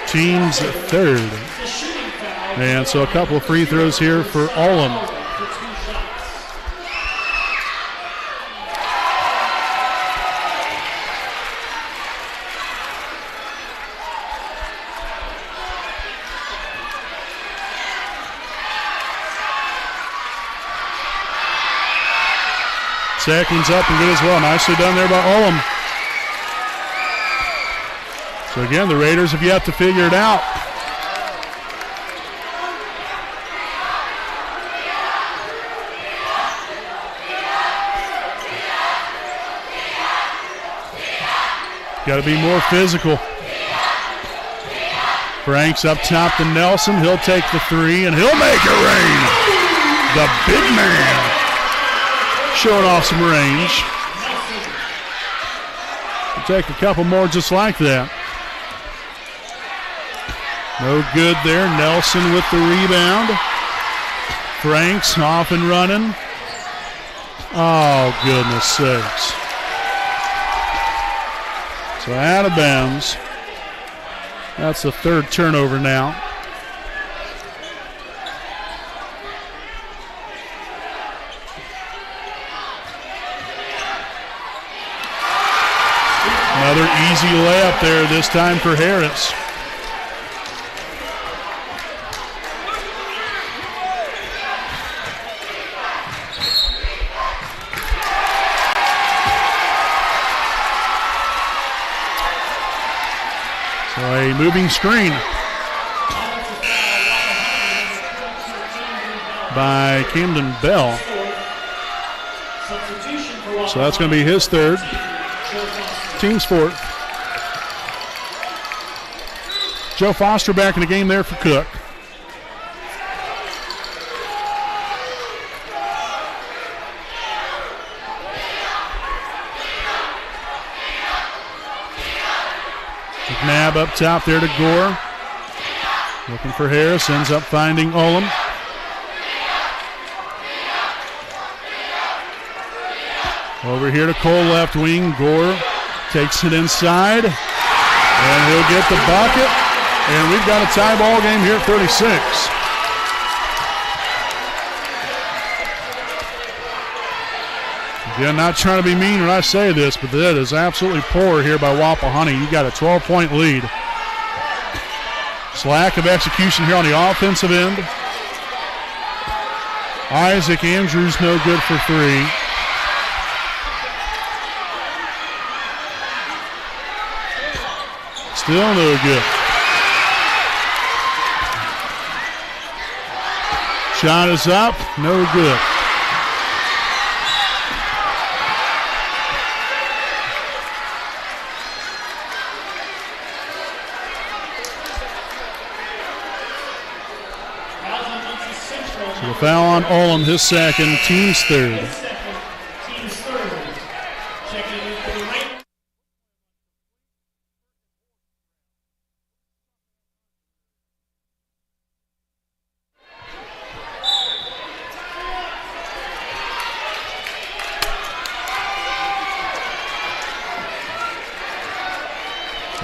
team's third. And so a couple of free throws here for Olam. Second's up and good as well. Nicely done there by Olam. So again, the Raiders have yet to figure it out. Got to be more physical. Franks up top to Nelson. He'll take the 3 and he'll make it rain. The big man showing off some range. We'll take a couple more just like that. No good there. Nelson with the rebound. Franks off and running. Oh, goodness sakes. So out of bounds. That's the third turnover now. Another easy layup there, this time for Harris. A moving screen by Camden Bell. So that's going to be his third. Team's fourth. Joe Foster back in the game there for Cook. McNabb up top there to Gore. Looking for Harris, ends up finding Olam. Over here to Cole, left wing. Gore takes it inside, and he'll get the bucket. And we've got a tie ball game here at 36. Again, not trying to be mean when I say this, but that is absolutely poor here by Wapahani. You got a 12-point lead. It's lack of execution here on the offensive end. Isaac Andrews no good for three. Still no good. Shot is up, no good. So the foul on Olam, his second, team's third.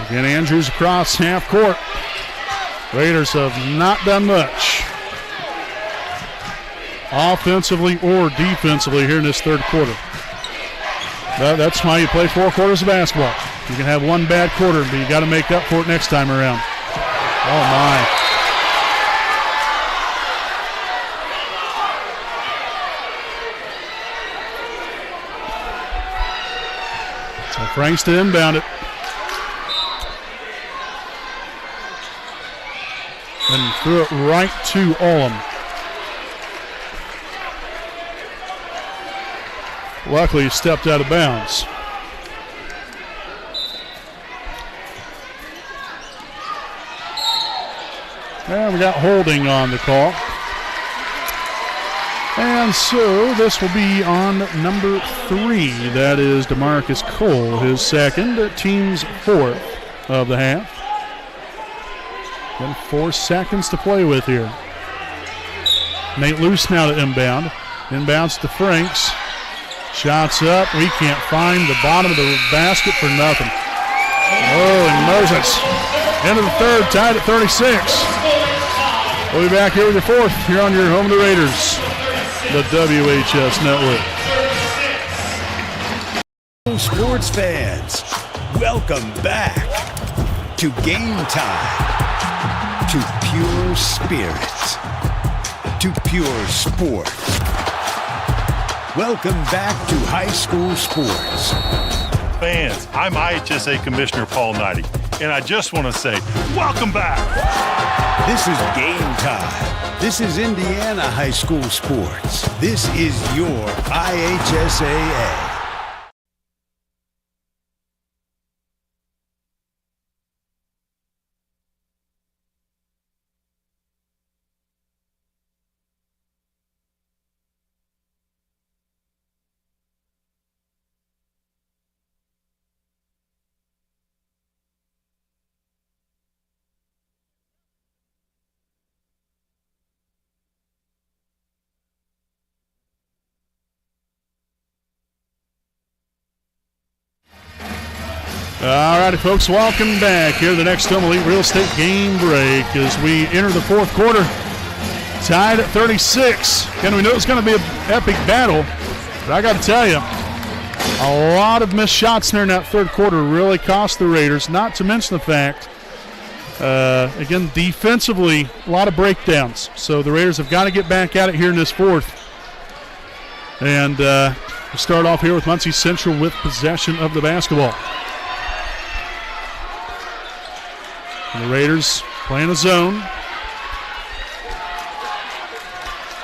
Again, Andrews across half court. Raiders have not done much offensively or defensively here in this third quarter. That's why you play 4 quarters of basketball. You can have one bad quarter, but you got to make up for it next time around. Oh, my. So Franks to inbound it. And threw it right to Olam. Luckily, he stepped out of bounds. And we got holding on the call. And so this will be on number 3. That is DeMarcus Cole, his second, team's 4th of the half. Got 4 seconds to play with here. Nate Luce now to inbound. Inbounds to Franks. Shots up. We can't find the bottom of the basket for nothing. Oh, and Moses. End of the third, tied at 36. We'll be back here with your 4th here on your home of the Raiders, the WHS Network. Sports fans, welcome back to Game Time. To pure spirits, to pure sports. Welcome back to high school sports. Fans, I'm IHSA Commissioner Paul Knighty, and I just want to say, welcome back. This is Game Time. This is Indiana high school sports. This is your IHSAA. All righty, folks, welcome back here to the next Home Elite Real Estate game break as we enter the 4th quarter. Tied at 36. Again, we knew it was going to be an epic battle, but I got to tell you, a lot of missed shots there in that 3rd quarter really cost the Raiders, not to mention the fact, again, defensively, a lot of breakdowns. So the Raiders have got to get back at it here in this 4th. And we'll start off here with Muncie Central with possession of the basketball. And the Raiders playing a zone.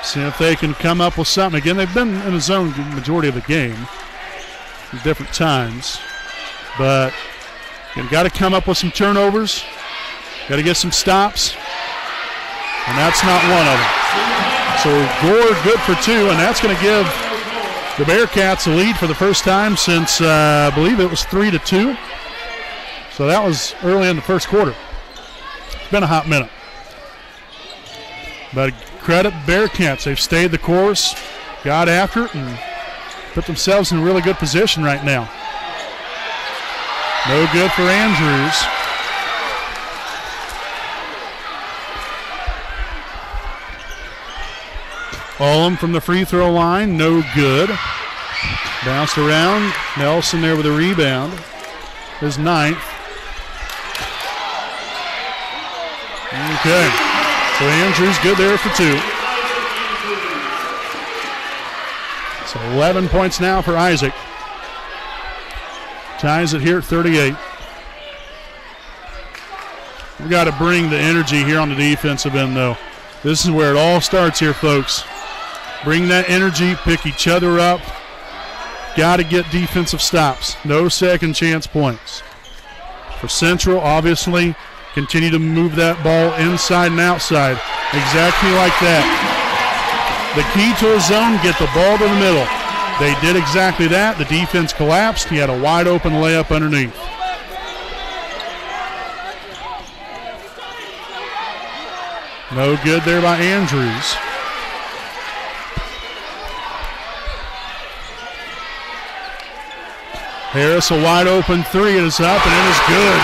See if they can come up with something. Again, they've been in a zone the majority of the game at different times. But you've got to come up with some turnovers. Got to get some stops. And that's not one of them. So Gore good for 2, and that's going to give the Bearcats a lead for the first time since I believe it was 3-2. So that was early in the 1st quarter. It's been a hot minute. But credit Bearcats. They've stayed the course, got after it, and put themselves in a really good position right now. No good for Andrews. Olam from the free throw line, no good. Bounced around. Nelson there with a rebound. His 9th. Okay. So Andrews good there for 2. So 11 points now for Isaac. Ties it here at 38. We've got to bring the energy here on the defensive end, though. This is where it all starts here, folks. Bring that energy, pick each other up. Got to get defensive stops. No second chance points. For Central, obviously, continue to move that ball inside and outside. Exactly like that. The key to a zone, get the ball to the middle. They did exactly that. The defense collapsed. He had a wide open layup underneath. No good there by Andrews. Harris a wide open 3. It is up and it is good.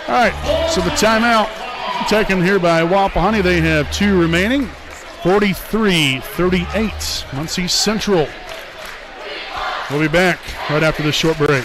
All right, so the timeout taken here by Wapahani. They have 2 remaining. 43-38, Muncie Central. We'll be back right after this short break.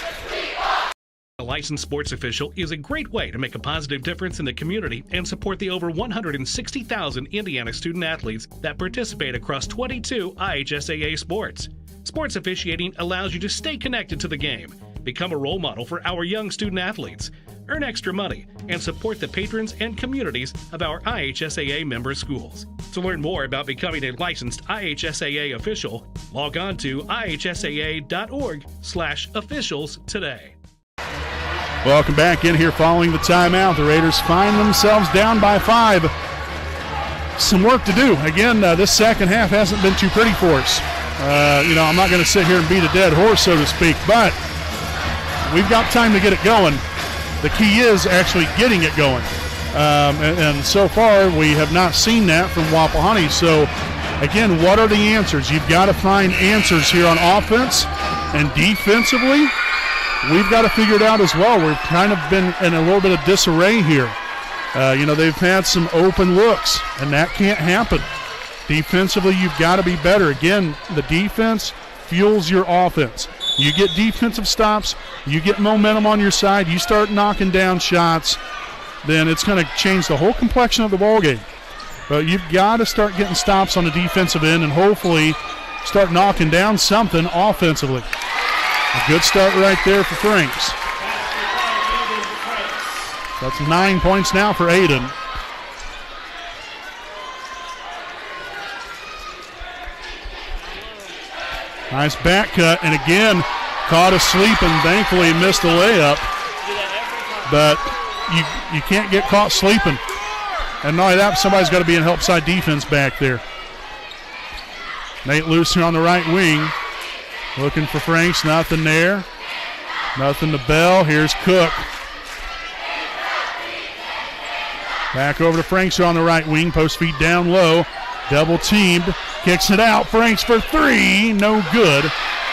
A licensed sports official is a great way to make a positive difference in the community and support the over 160,000 Indiana student athletes that participate across 22 IHSAA sports. Sports officiating allows you to stay connected to the game, become a role model for our young student athletes, earn extra money, and support the patrons and communities of our IHSAA member schools. To learn more about becoming a licensed IHSAA official, log on to ihsaa.org/officials today. Welcome back in here following the timeout. The Raiders find themselves down by 5. Some work to do. Again, this second half hasn't been too pretty for us. I'm not going to sit here and beat a dead horse, so to speak, but we've got time to get it going. The key is actually getting it going. And so far, we have not seen that from Wapahani. So, again, what are the answers? You've got to find answers here on offense and defensively. We've got to figure it out as well. We've kind of been in a little bit of disarray here. They've had some open looks, and that can't happen. Defensively, you've got to be better. Again, the defense fuels your offense. You get defensive stops, you get momentum on your side, you start knocking down shots, then it's going to change the whole complexion of the ballgame. But you've got to start getting stops on the defensive end and hopefully start knocking down something offensively. A good start right there for Franks. That's 9 points now for Aiden. Nice back cut, and again, caught asleep and thankfully missed the layup. But you can't get caught sleeping. And not only that, somebody's got to be in help side defense back there. Nate Lucer on the right wing. Looking for Franks, nothing there. Nothing to Bell. Here's Cook. Back over to Franks on the right wing. Post feed down low. Double teamed. Kicks it out. Franks for 3. No good.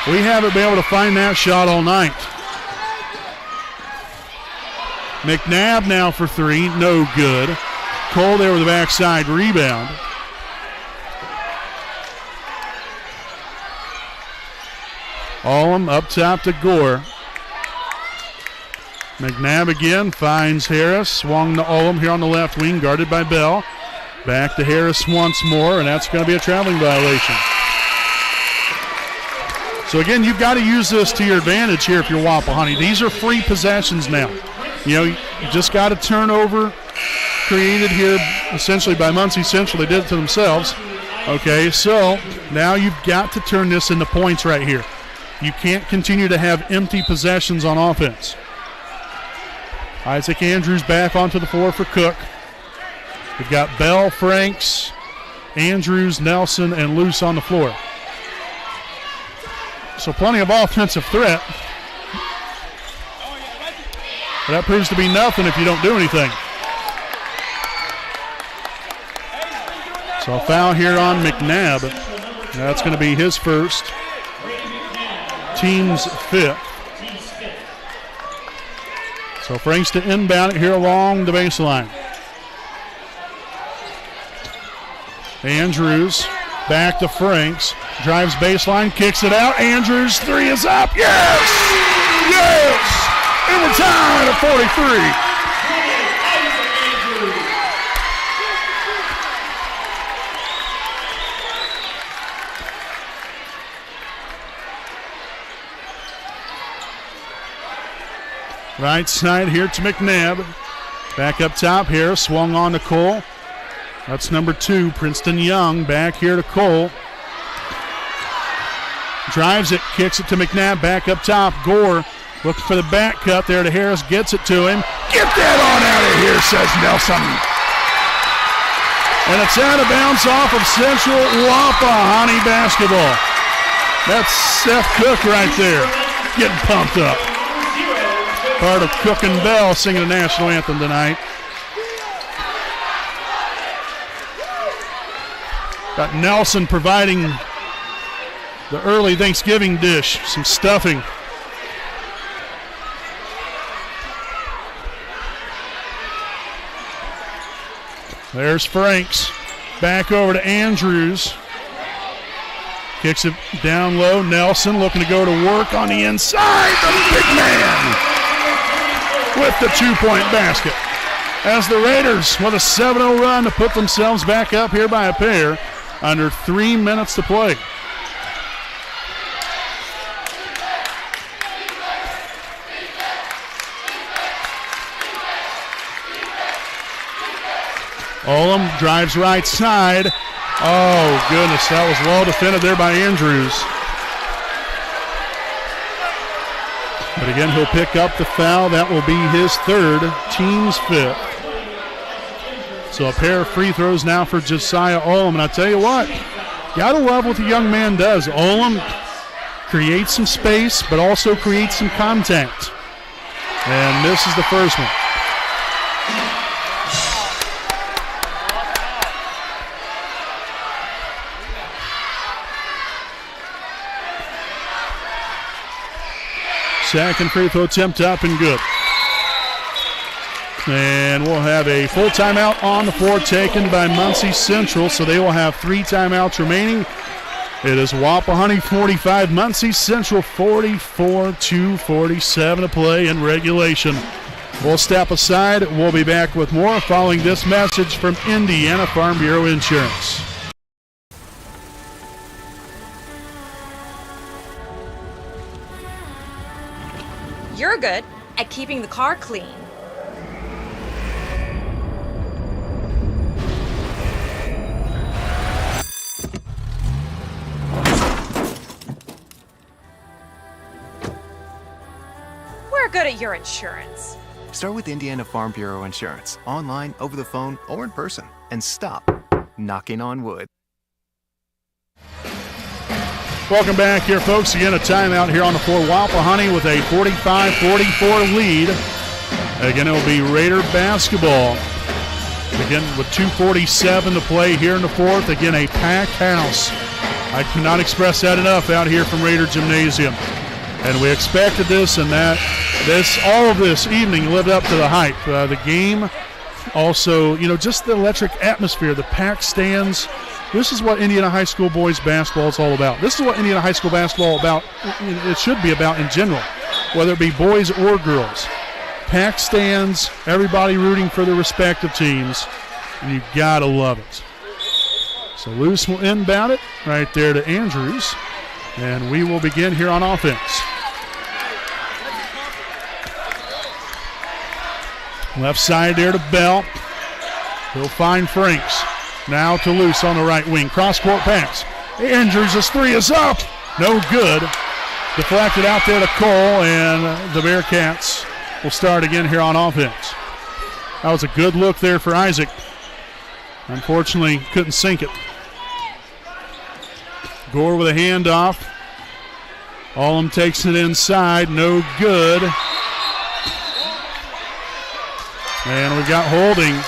We haven't been able to find that shot all night. McNabb now for 3. No good. Cole there with the backside rebound. Olam up top to Gore. McNabb again finds Harris. Swung to Olam here on the left wing, guarded by Bell. Back to Harris once more, and that's going to be a traveling violation. So again, you've got to use this to your advantage here if you're Wapahani. These are free possessions now. You just got a turnover created here essentially by Muncie Central. They did it to themselves. Okay, so now you've got to turn this into points right here. You can't continue to have empty possessions on offense. Isaac Andrews back onto the floor for Cook. We've got Bell, Franks, Andrews, Nelson, and Luce on the floor. So plenty of offensive threat. But that proves to be nothing if you don't do anything. So a foul here on McNabb. That's going to be his first. Team's fifth. So Franks to inbound it here along the baseline. Andrews back to Franks. Drives baseline, kicks it out. Andrews, three is up. Yes! Yes! And we're tied at 43. Right side here to McNabb. Back up top here, swung on to Cole. That's number 2, Princeton Young. Back here to Cole. Drives it, kicks it to McNabb. Back up top, Gore looking for the back cut there to Harris. Gets it to him. Get that on out of here, says Nelson. And it's out of bounds off of Central Wapahani basketball. That's Seth Cook right there, getting pumped up. Part of Cook and Bell singing the national anthem tonight. Got Nelson providing the early Thanksgiving dish, some stuffing. There's Franks. Back over to Andrews. Kicks it down low. Nelson looking to go to work on the inside. The big man with the 2-point basket. As the Raiders with a 7-0 run to put themselves back up here by a pair under 3 minutes to play. Olam drives right side. Oh, goodness, that was well defended there by Andrews. But again, he'll pick up the foul. That will be his third, team's fifth. So a pair of free throws now for Josiah Olam. And I tell you what, gotta love what the young man does. Olam creates some space, but also creates some contact. And this is the first one. Second free throw attempt up and good. And we'll have a full timeout on the floor taken by Muncie Central, so they will have 3 timeouts remaining. It is Wapahani 45, Muncie Central 44, 2:47 to play in regulation. We'll step aside. We'll be back with more following this message from Indiana Farm Bureau Insurance. You're good at keeping the car clean. We're good at your insurance. Start with Indiana Farm Bureau Insurance, online, over the phone, or in person, and stop knocking on wood. Welcome back here, folks. Again, a timeout here on the floor. Wapahani with a 45-44 lead. Again, it'll be Raider basketball. Again, with 2:47 to play here in the fourth. Again, a packed house. I cannot express that enough out here from Raider Gymnasium. And we expected this and that. All of this evening lived up to the hype. The game, also, just the electric atmosphere, the packed stands. This is what Indiana High School boys basketball is all about. This is what Indiana High School basketball about. It should be about in general, whether it be boys or girls. Packed stands, everybody rooting for their respective teams, and you gotta love it. So Luce will inbound it right there to Andrews, and we will begin here on offense. Left side there to Bell. He'll find Franks. Now to Luce on the right wing. Cross-court pass. Andrews' three is up. No good. Deflected out there to Cole, and the Bearcats will start again here on offense. That was a good look there for Isaac. Unfortunately, couldn't sink it. Gore with a handoff. Olam takes it inside. No good. And we got holding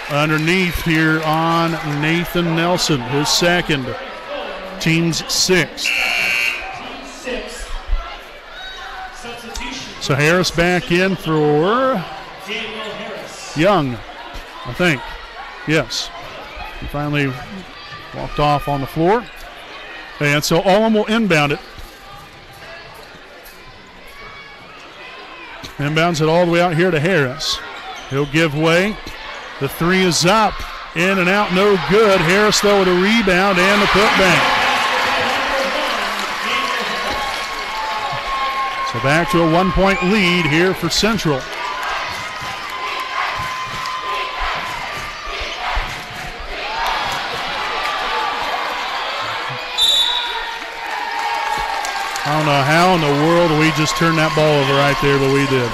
underneath here on Nathan Nelson, his second, team's sixth. So Harris back in for Young, I think. Yes. He finally walked off on the floor. And so Ullum will inbound it. Inbounds it all the way out here to Harris. He'll give way. The three is up. In and out, no good. Harris, though, with a rebound and the putback. So back to a 1-point lead here for Central. I don't know how in the world we just turned that ball over right there, but we did.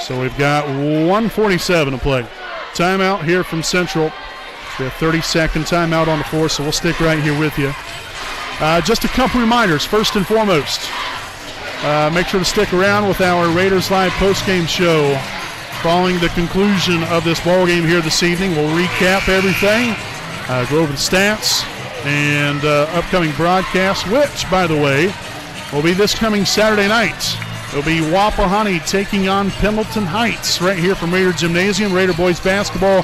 So we've got 1:47 to play. Timeout here from Central. We have 30-second timeout on the floor, so we'll stick right here with you. Just a couple reminders. First and foremost, make sure to stick around with our Raiders Live postgame show. Following the conclusion of this ball game here this evening, we'll recap everything, go over the stats, and upcoming broadcasts, which, by the way, will be this coming Saturday night. It'll be Wapahani taking on Pendleton Heights right here from Raider Gymnasium. Raider boys basketball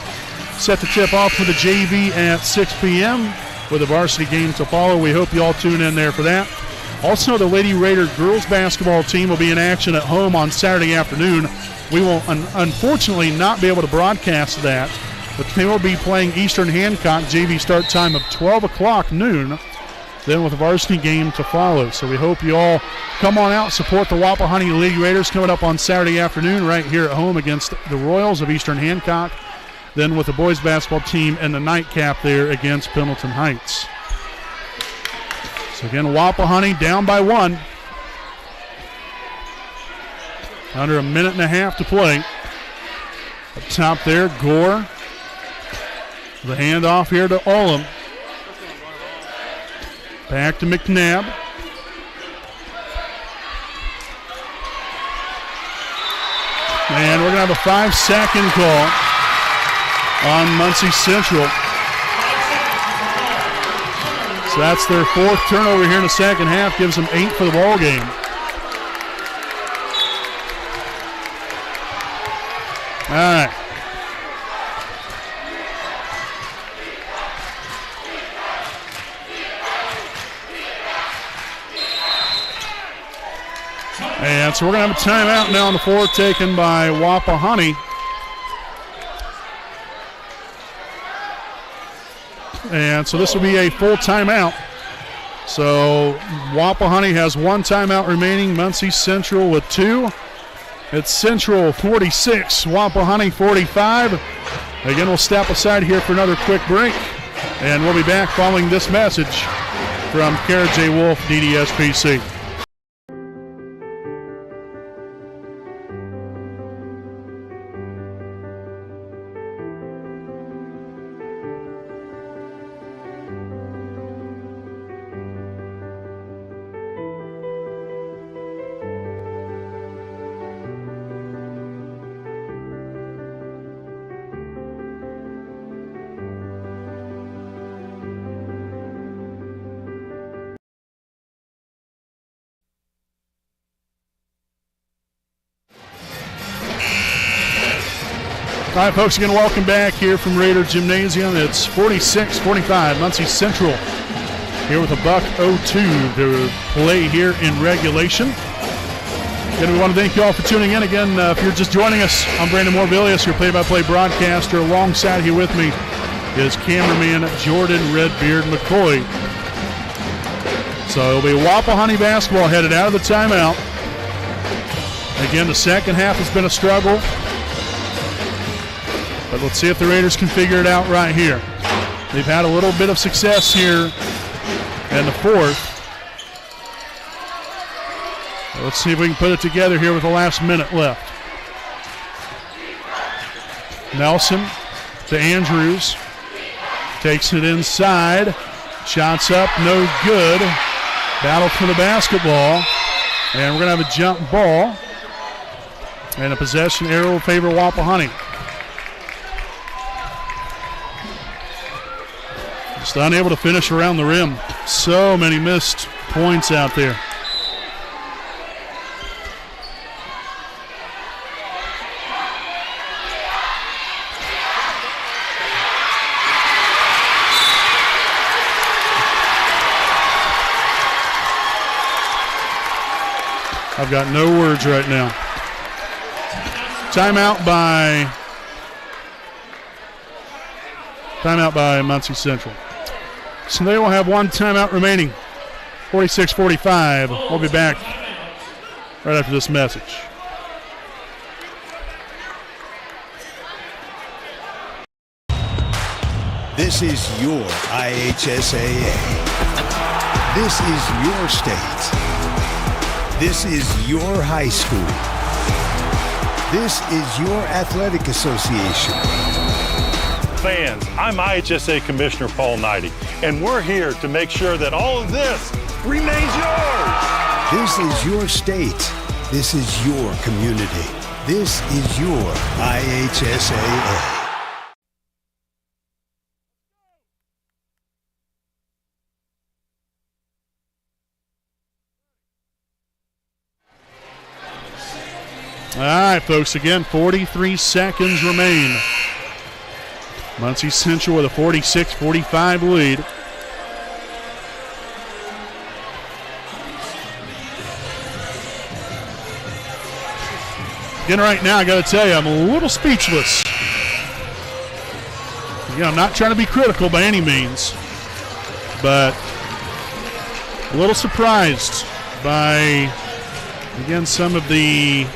set to tip off for the JV at 6 p.m. with a varsity game to follow. We hope you all tune in there for that. Also, the Lady Raider girls basketball team will be in action at home on Saturday afternoon. We will unfortunately not be able to broadcast that, but they will be playing Eastern Hancock, JV start time of 12 o'clock noon, then with a varsity game to follow. So we hope you all come on out, support the Wapahani Lady Raiders coming up on Saturday afternoon right here at home against the Royals of Eastern Hancock, then with the boys basketball team and the nightcap there against Pendleton Heights. So again, Wapahani down by 1. Under a minute and a half to play. Up top there, Gore. The handoff here to Ullum. Back to McNabb. And we're going to have a 5-second call on Muncie Central. So that's their 4th turnover here in the second half. Gives them 8 for the ball game. All right. And so we're going to have a timeout now on the floor taken by Wapahani. And so this will be a full timeout. So Wapahani has 1 timeout remaining. Muncie Central with 2. It's Central 46, Wapahani 45. Again, we'll step aside here for another quick break. And we'll be back following this message from Kara J. Wolf, DDSPC. All right, folks, again, welcome back here from Raider Gymnasium. It's 46-45, Muncie Central here with a $1:02 to play here in regulation. Again, we want to thank you all for tuning in. Again, if you're just joining us, I'm Brandon Morbilius, your play-by-play broadcaster. Alongside here with me is cameraman Jordan Redbeard McCoy. So it'll be Wapahani basketball headed out of the timeout. Again, the second half has been a struggle. But let's see if the Raiders can figure it out right here. They've had a little bit of success here in the 4th. Let's see if we can put it together here with the last minute left. Nelson to Andrews. Takes it inside. Shots up, no good. Battle for the basketball. And we're going to have a jump ball. And a possession arrow will favor Wapahani. Just unable to finish around the rim. So many missed points out there. I've got no words right now. Timeout by Muncie Central. So they will have one timeout remaining. 46-45. We'll be back right after this message. This is your IHSAA. This is your state. This is your high school. This is your athletic association. Fans, I'm IHSA Commissioner Paul Knighty, and we're here to make sure that all of this remains yours. This is your state. This is your community. This is your IHSAA. All right, folks, again, 43 seconds remain. Muncie Central with a 46-45 lead. Again, right now, I got to tell you, I'm a little speechless. Again, I'm not trying to be critical by any means, but a little surprised by, again, some of the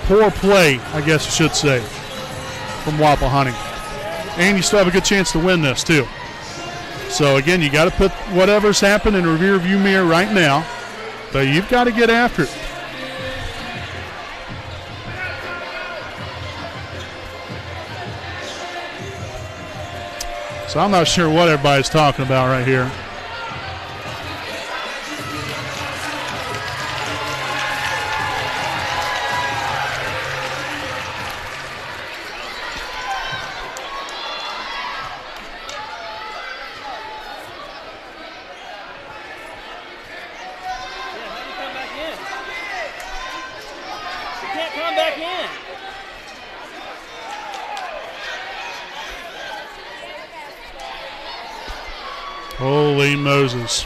poor play, I guess I should say, from Wapahani. And you still have a good chance to win this, too. So, again, you got to put whatever's happened in a rear-view mirror right now, but you've got to get after it. So I'm not sure what everybody's talking about right here. Holy Moses.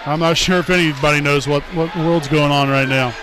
I'm not sure if anybody knows what the world's going on right now.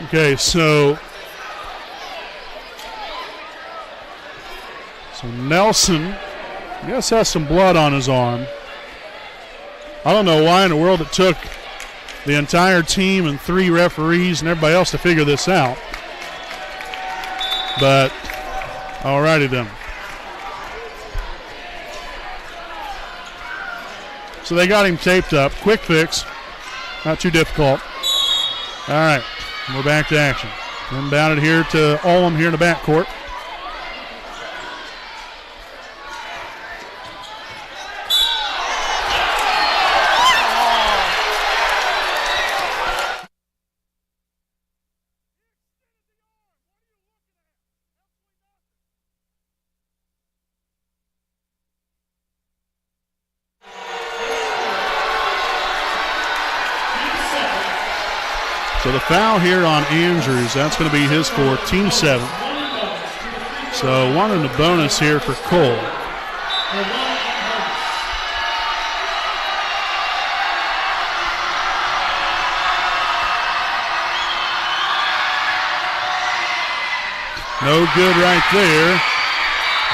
Okay, so Nelson, I guess, has some blood on his arm. I don't know why in the world it took the entire team and 3 referees and everybody else to figure this out. But, alrighty then. So they got him taped up. Quick fix. Not too difficult. All right. We're back to action. Inbounded here to Olam here in the backcourt. So the foul here on Andrews, that's going to be his 4th, team 7th. So one in the bonus here for Cole. No good right there.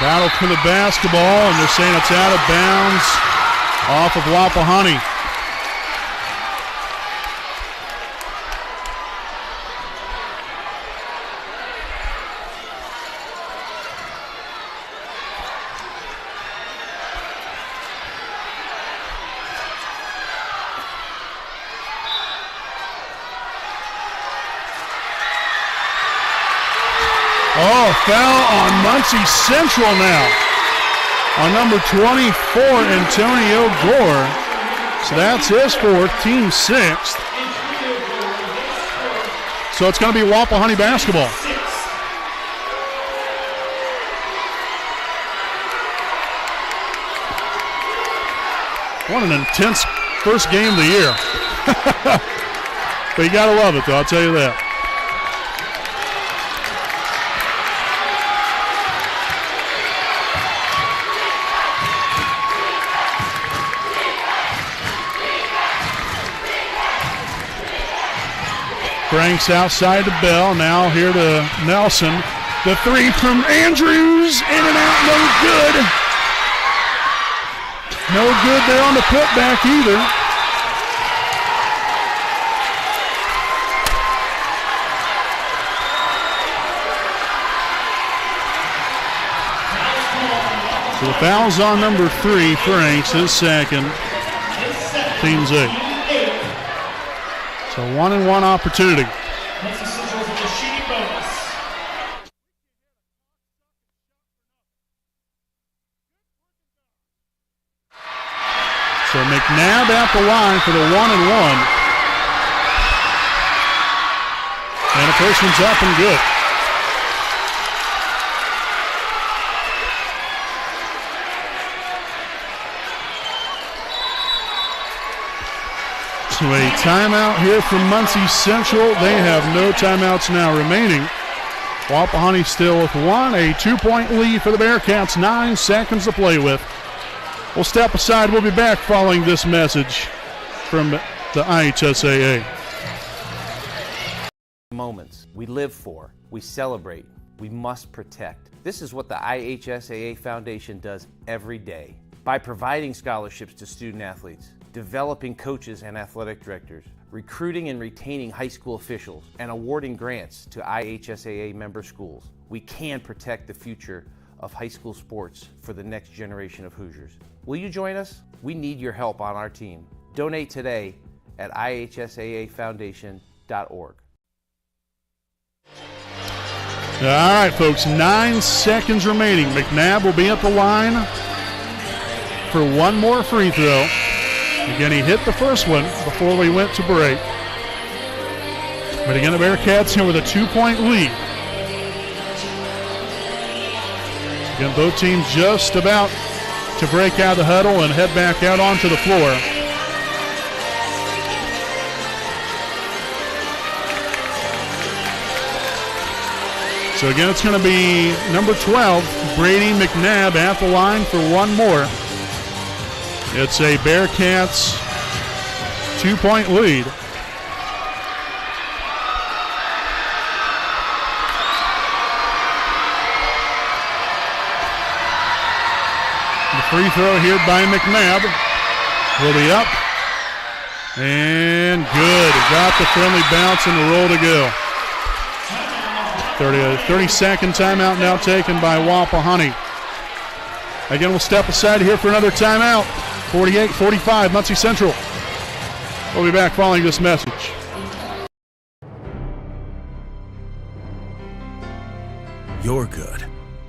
Battle for the basketball, and they're saying it's out of bounds off of Wapahani. Oh, foul on Muncie Central now. On number 24, Antonio Gore. So that's his fourth, team sixth. So it's going to be Wapahani basketball. What an intense first game of the year. But you got to love it, though, I'll tell you that. Franks outside to Bell, now here to Nelson. The three from Andrews, in and out, no good. No good there on the putback either. So the foul's on number 3, Franks, his second. Team's 8. So 1-and-1 opportunity. So McNabb at the line for the 1-and-1. And the first one's up and good. So a timeout here from Muncie Central. They have no timeouts now remaining. Wapahani still with one. A 2-point lead for the Bearcats. 9 seconds to play with. We'll step aside. We'll be back following this message from the IHSAA. Moments we live for, we celebrate, we must protect. This is what the IHSAA Foundation does every day. By providing scholarships to student athletes, developing coaches and athletic directors, recruiting and retaining high school officials, and awarding grants to IHSAA member schools, we can protect the future of high school sports for the next generation of Hoosiers. Will you join us? We need your help on our team. Donate today at ihsaafoundation.org. All right, folks, 9 seconds remaining. McNabb will be at the line for one more free throw. Again, he hit the first one before we went to break. But again, the Bearcats here with a 2-point lead. Again, both teams just about to break out of the huddle and head back out onto the floor. So again, it's going to be number 12, Brady McNabb at the line for one more. It's a Bearcats 2-point lead. The free throw here by McNabb will be up. And good. Got the friendly bounce and the roll to go. 30-second timeout now taken by Wapahani. Again, we'll step aside here for another timeout. 48-45, Muncie Central. We'll be back following this message. You're good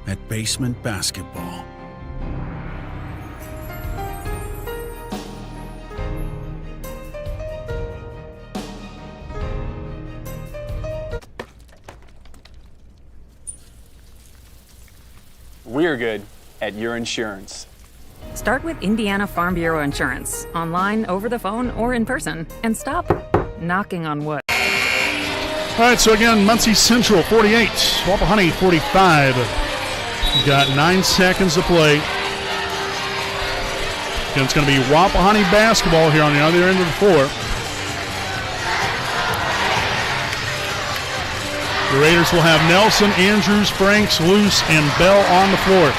at basement basketball. We're good at your insurance. Start with Indiana Farm Bureau Insurance, online, over the phone, or in person, and stop knocking on wood. All right, so again, Muncie Central 48, Wapahani 45. We've got 9 seconds to play. Again, it's going to be Wapahani basketball here on the other end of the floor. The Raiders will have Nelson, Andrews, Franks, Luce, and Bell on the floor.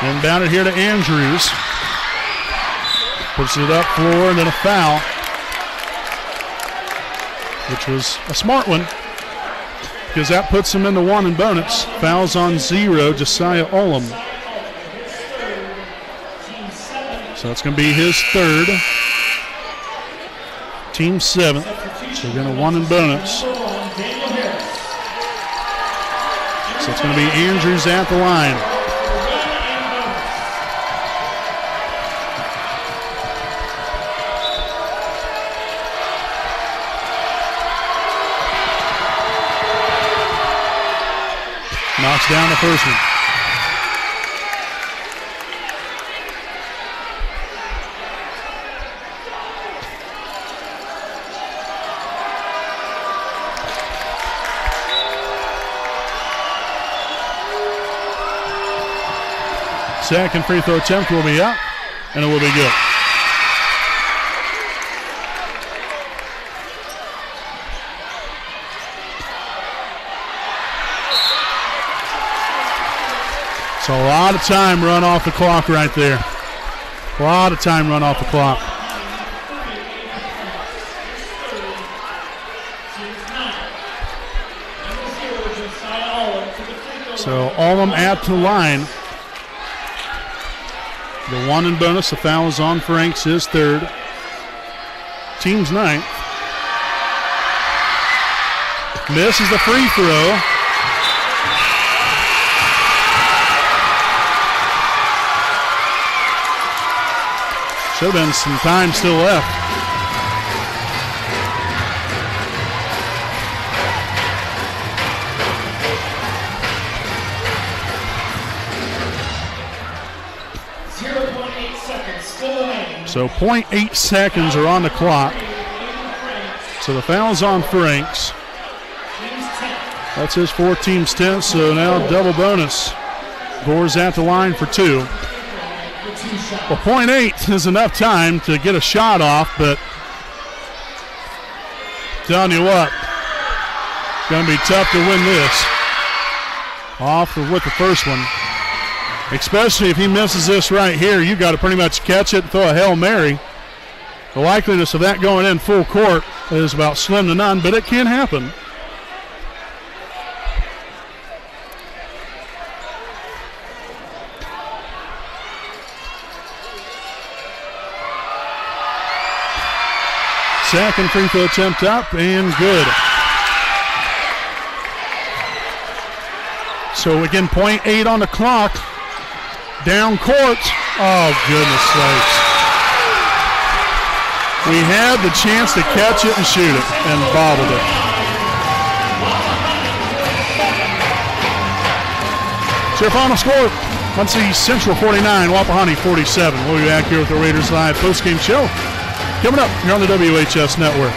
Inbounded here to Andrews. Puts it up floor and then a foul, which was a smart one because that puts him in the 1 and bonus. Fouls on 0, Josiah Olam. So it's going to be his 3rd. Team 7th. So we're going to 1 and bonus. So it's going to be Andrews at the line. Knocks down the first one. Second free throw attempt will be up, and it will be good. So a lot of time run off the clock right there. A lot of time run off the clock. So Olam at the line. The 1 and bonus, the foul is on Franks, his 3rd. Team's 9th. Misses the free throw. Should have been some time still left. So 0.8 seconds are on the clock. So the foul's on Franks. That's his 4th, team's 10th, so now double bonus. Gore's at the line for 2. Well, 0.8 is enough time to get a shot off, but telling you what, it's going to be tough to win this. Off with the first one. Especially if he misses this right here, you've got to pretty much catch it and throw a Hail Mary. The likeliness of that going in full court is about slim to none, but it can happen. Second free throw attempt up and good. So again, 0.8 on the clock. Down court. Oh, goodness sakes. We had the chance to catch it and shoot it and bobbled it. So your final score, Muncie Central 49, Wapahani 47. We'll be back here with the Raiders Live postgame show coming up here on the WHS Network.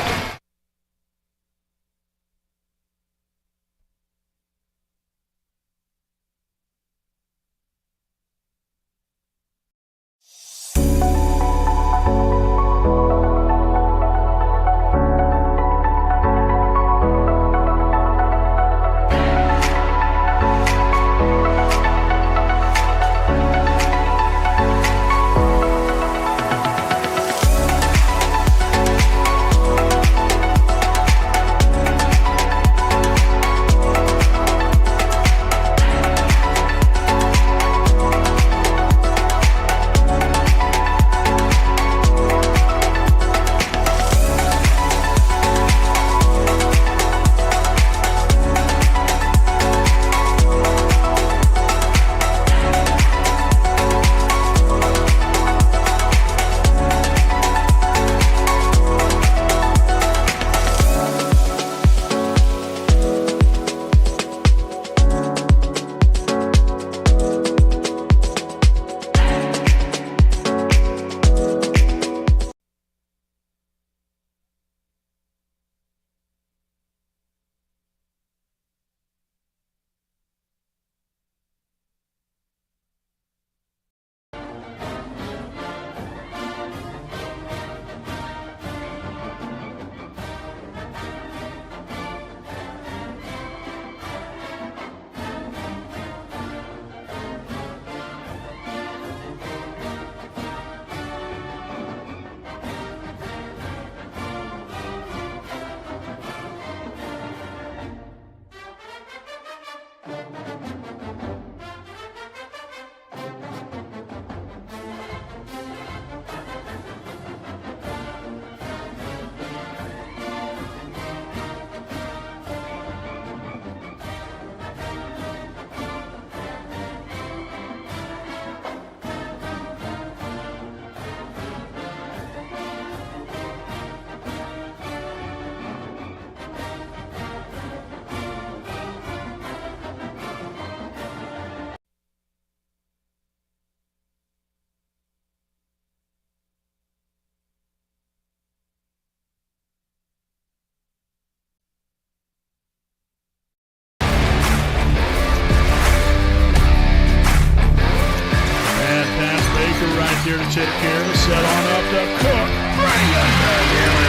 take care of it. Set on up to Cook. Bring it together.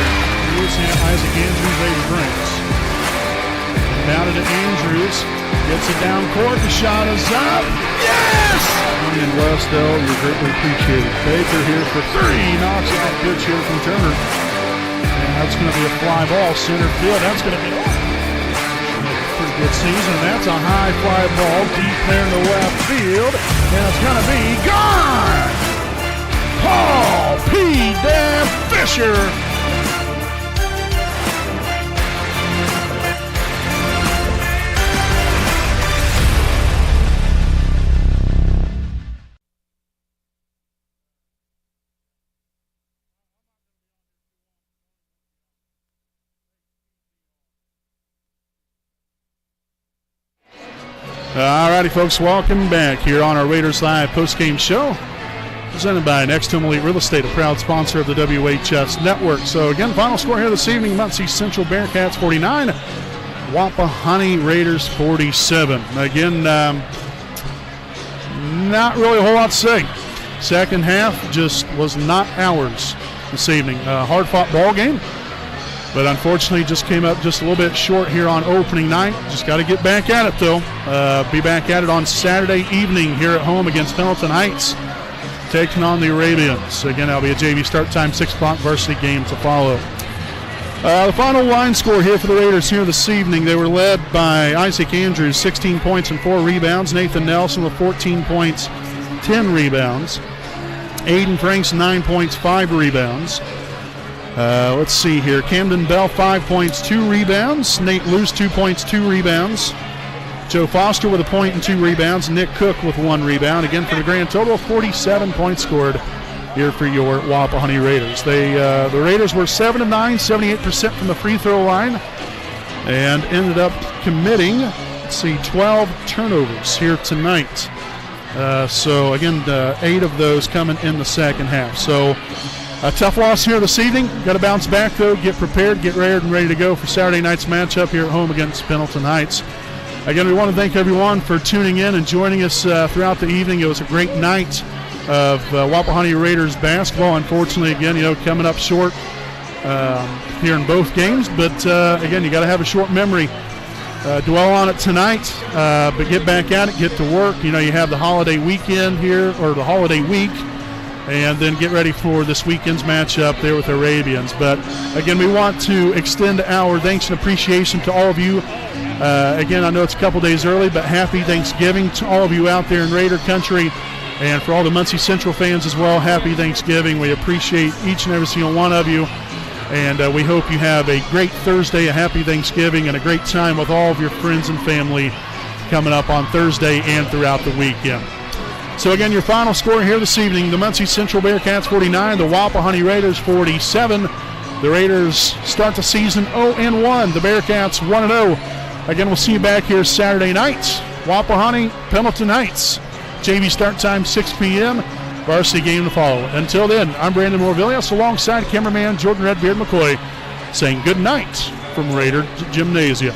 Here's Isaac Andrews, Avery Brings. Down to Andrews. Gets it down court. The shot is up. Yes! And Westell, you're greatly appreciated. Baker here for three. Knocks out good shot from Turner. And that's going to be a fly ball. Center field. That's going to be pretty good season. That's a high fly ball deep there in the left field. And it's going to be gone! Paul P. Dan Fisher. All righty, folks, welcome back here on our Raiders Live postgame show, presented by Next Home Elite Real Estate, a proud sponsor of the WHS Network. So, again, final score here this evening, Muncie Central Bearcats 49, Wapahani Raiders 47. Again, not really a whole lot to say. Second half just was not ours this evening. Hard-fought ball game. But unfortunately, just came up just a little bit short here on opening night. Just got to get back at it, though. Be back at it on Saturday evening here at home against Pendleton Heights, taking on the Arabians. Again, that'll be a JV start time, 6 o'clock varsity game to follow. The final line score here for the Raiders here this evening, they were led by Isaac Andrews, 16 points and 4 rebounds. Nathan Nelson with 14 points, 10 rebounds. Aiden Franks, 9 points, 5 rebounds. Let's see here. Camden Bell, 5 points, 2 rebounds. Nate Luce, 2 points, 2 rebounds. Joe Foster with a point and 2 rebounds. Nick Cook with 1 rebound. Again, for the grand total of 47 points scored here for your Wapahani Raiders. The Raiders were 7 of 9, 78% from the free throw line, and ended up committing, 12 turnovers here tonight. So, again, 8 of those coming in the second half. So, a tough loss here this evening. Got to bounce back, though, get prepared, get ready to go for Saturday night's matchup here at home against Pendleton Heights. Again, we want to thank everyone for tuning in and joining us throughout the evening. It was a great night of Wapahani Raiders basketball. Unfortunately, again, coming up short here in both games. But, again, you got to have a short memory. Dwell on it tonight, but get back at it, get to work. You have the holiday weekend here, or the holiday week, and then get ready for this weekend's matchup there with the Arabians. But, again, we want to extend our thanks and appreciation to all of you. Again, I know it's a couple days early, but happy Thanksgiving to all of you out there in Raider country. And for all the Muncie Central fans as well, happy Thanksgiving. We appreciate each and every single one of you. And we hope you have a great Thursday, a happy Thanksgiving, and a great time with all of your friends and family coming up on Thursday and throughout the weekend. So, again, your final score here this evening, the Muncie Central Bearcats 49, the Wapahani Raiders 47. The Raiders start the season 0-1, the Bearcats 1-0. Again, we'll see you back here Saturday night. Wapahani, Pendleton Heights. JV start time 6 p.m., varsity game to follow. Until then, I'm Brandon Morvillius alongside cameraman Jordan Redbeard McCoy saying good night from Raider Gymnasium.